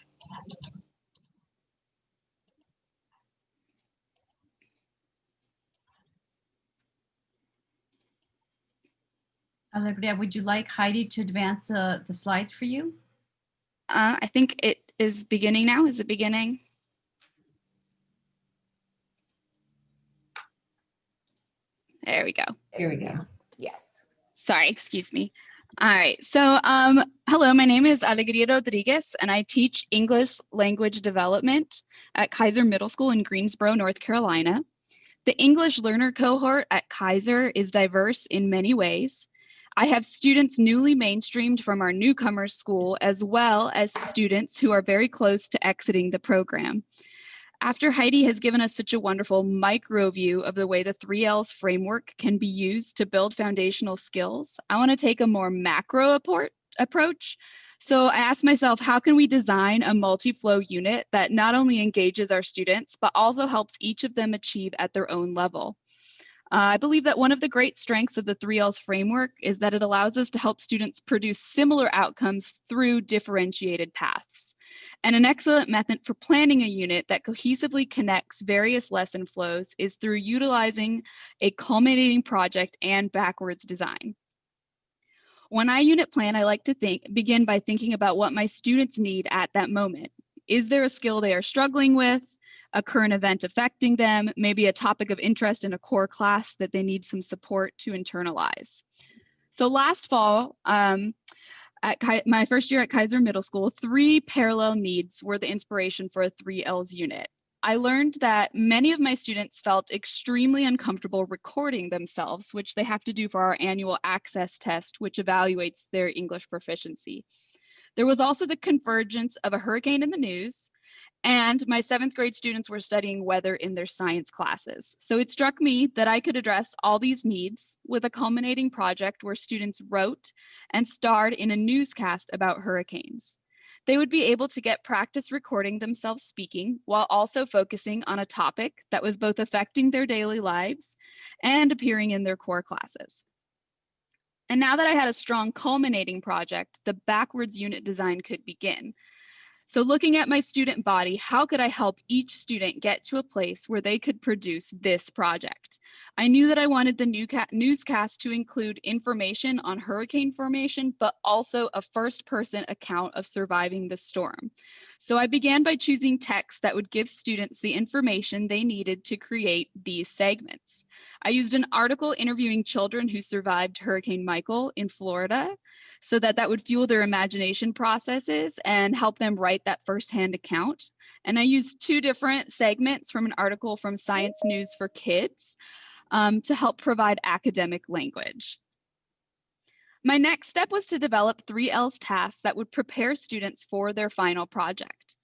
Olivia, would you like Heidi to advance the slides for you? I think it is beginning now. Is it beginning? There we go. Here we go. Yes. Sorry, excuse me. All right, so hello, my name is Alegria Rodriguez, and I teach English language development at Kaiser Middle School in Greensboro, North Carolina. The English learner cohort at Kaiser is diverse in many ways. I have students newly mainstreamed from our newcomers school, as well as students who are very close to exiting the program. After Heidi has given us such a wonderful micro view of the way the 3Ls framework can be used to build foundational skills, I want to take a more macro approach. So I asked myself, how can we design a multi-flow unit that not only engages our students, but also helps each of them achieve at their own level? I believe that one of the great strengths of the 3Ls framework is that it allows us to help students produce similar outcomes through differentiated paths. And an excellent method for planning a unit that cohesively connects various lesson flows is through utilizing a culminating project and backwards design. When I unit plan, I like to begin by thinking about what my students need at that moment. Is there a skill they are struggling with, a current event affecting them, maybe a topic of interest in a core class that they need some support to internalize? So last fall, my first year at Kaiser Middle School, 3 parallel needs were the inspiration for a 3Ls unit. I learned that many of my students felt extremely uncomfortable recording themselves, which they have to do for our annual access test, which evaluates their English proficiency. There was also the convergence of a hurricane in the news, and my 7th grade students were studying weather in their science classes. So it struck me that I could address all these needs with a culminating project where students wrote and starred in a newscast about hurricanes. They would be able to get practice recording themselves speaking while also focusing on a topic that was both affecting their daily lives and appearing in their core classes. And now that I had a strong culminating project, the backwards unit design could begin. So looking at my student body, how could I help each student get to a place where they could produce this project? I knew that I wanted the newscast to include information on hurricane formation, but also a first-person account of surviving the storm. So I began by choosing text that would give students the information they needed to create these segments. I used an article interviewing children who survived Hurricane Michael in Florida, so that would fuel their imagination processes and help them write that firsthand account. And I used 2 different segments from an article from Science News for Kids to help provide academic language. My next step was to develop 3Ls tasks that would prepare students for their final project.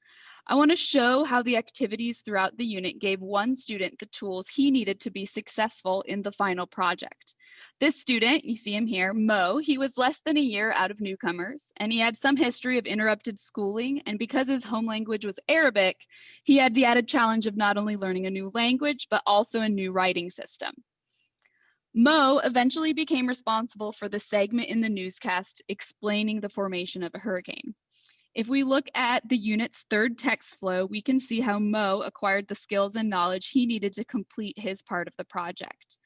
I want to show how the activities throughout the unit gave one student the tools he needed to be successful in the final project. This student, you see him here, Mo, he was less than a year out of newcomers, and he had some history of interrupted schooling, and because his home language was Arabic, he had the added challenge of not only learning a new language, but also a new writing system. Mo eventually became responsible for the segment in the newscast explaining the formation of a hurricane. If we look at the unit's 3rd text flow, we can see how Mo acquired the skills and knowledge he needed to complete his part of the project.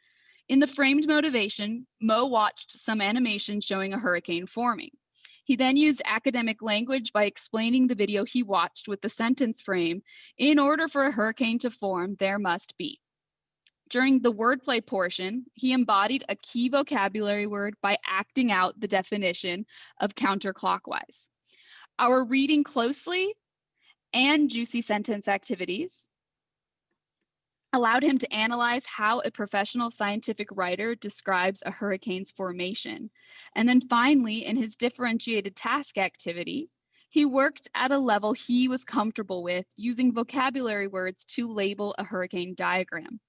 In the framed motivation, Mo watched some animation showing a hurricane forming. He then used academic language by explaining the video he watched with the sentence frame, in order for a hurricane to form, there must be. During the wordplay portion, he embodied a key vocabulary word by acting out the definition of counterclockwise. Our reading closely and juicy sentence activities allowed him to analyze how a professional scientific writer describes a hurricane's formation. And then finally, in his differentiated task activity, he worked at a level he was comfortable with using vocabulary words to label a hurricane diagram.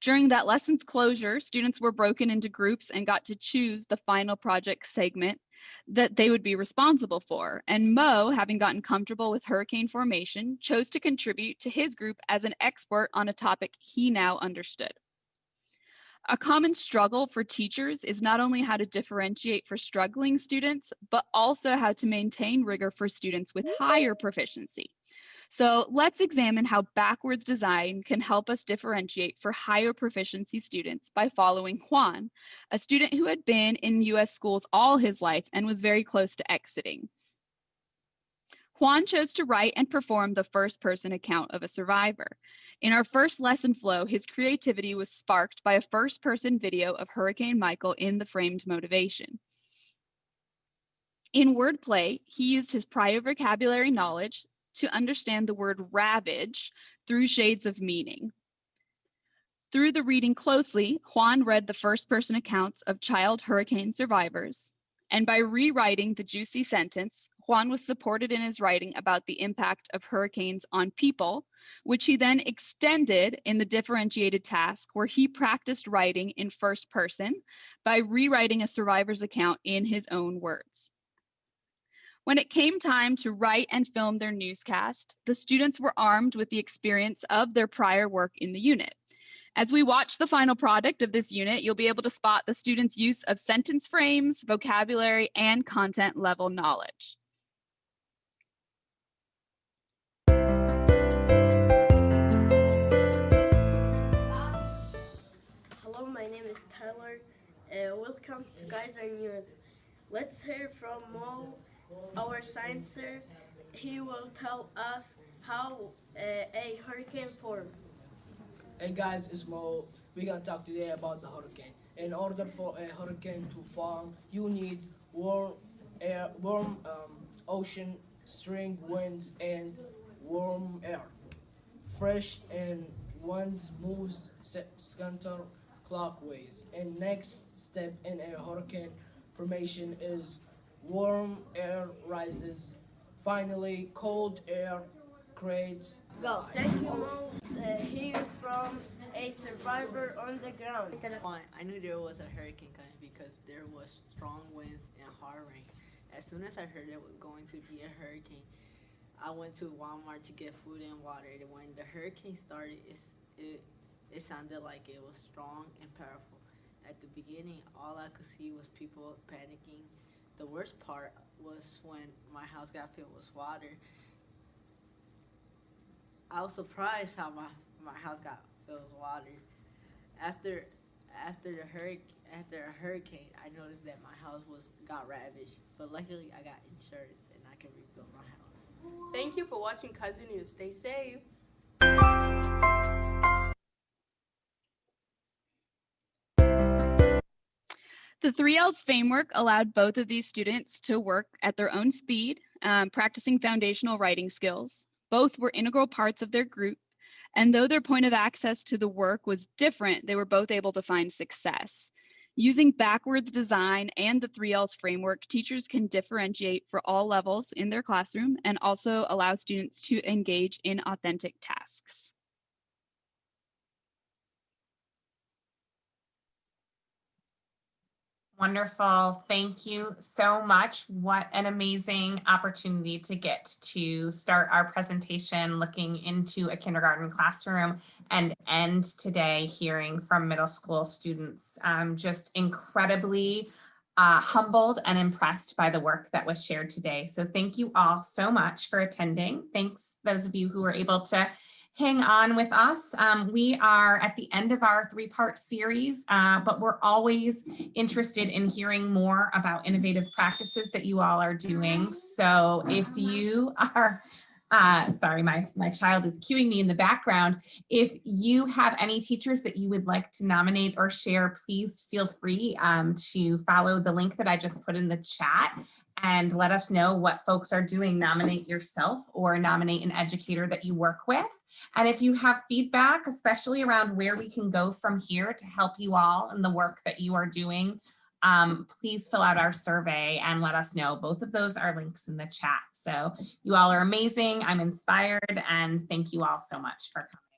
During that lesson's closure, students were broken into groups and got to choose the final project segment that they would be responsible for. And Mo, having gotten comfortable with hurricane formation, chose to contribute to his group as an expert on a topic he now understood. A common struggle for teachers is not only how to differentiate for struggling students, but also how to maintain rigor for students with higher proficiency. So let's examine how backwards design can help us differentiate for higher proficiency students by following Juan, a student who had been in US schools all his life and was very close to exiting. Juan chose to write and perform the first-person account of a survivor. In our first lesson flow, his creativity was sparked by a first-person video of Hurricane Michael in the framed motivation. In wordplay, he used his prior vocabulary knowledge to understand the word ravage through shades of meaning. Through the reading closely, Juan read the first-person accounts of child hurricane survivors, and by rewriting the juicy sentence, Juan was supported in his writing about the impact of hurricanes on people, which he then extended in the differentiated task where he practiced writing in first person by rewriting a survivor's account in his own words. When it came time to write and film their newscast, the students were armed with the experience of their prior work in the unit. As we watch the final product of this unit, you'll be able to spot the students' use of sentence frames, vocabulary, and content level knowledge. Hello, my name is Tyler. Welcome to Kaiser News. Let's hear from Mo, our sciencer. He will tell us how a hurricane formed. Hey guys, it's Mo. We're gonna talk today about the hurricane. In order for a hurricane to form, you need warm air, ocean, strong winds, and warm air. Fresh and winds moves counterclockwise. And next step in a hurricane formation is warm air rises. Finally, cold air creates. Go. Thank you, Mo. Hear from a survivor on the ground. I knew there was a hurricane coming because there was strong winds and hard rain. As soon as I heard it was going to be a hurricane, I went to Walmart to get food and water. When the hurricane started, it sounded like it was strong and powerful. At the beginning, all I could see was people panicking. The worst part was when my house got filled with water. I was surprised how my house got filled with water. After a hurricane, I noticed that my house got ravaged, but luckily I got insurance and I can rebuild my house. Thank you for watching Kaiser News. Stay safe. The 3Ls framework allowed both of these students to work at their own speed, practicing foundational writing skills. Both were integral parts of their group, and though their point of access to the work was different, they were both able to find success. Using backwards design and the 3Ls framework, teachers can differentiate for all levels in their classroom and also allow students to engage in authentic tasks. Wonderful. Thank you so much. What an amazing opportunity to get to start our presentation looking into a kindergarten classroom and end today hearing from middle school students. I'm just incredibly humbled and impressed by the work that was shared today. So thank you all so much for attending. Thanks those of you who were able to hang on with us. We are at the end of our 3-part series, but we're always interested in hearing more about innovative practices that you all are doing. So if you are, sorry, my child is cueing me in the background. If you have any teachers that you would like to nominate or share, please feel free to follow the link that I just put in the chat and let us know what folks are doing. Nominate yourself or nominate an educator that you work with. And if you have feedback, especially around where we can go from here to help you all in the work that you are doing, please fill out our survey and let us know. Both of those are links in the chat. So you all are amazing. I'm inspired, and thank you all so much for coming.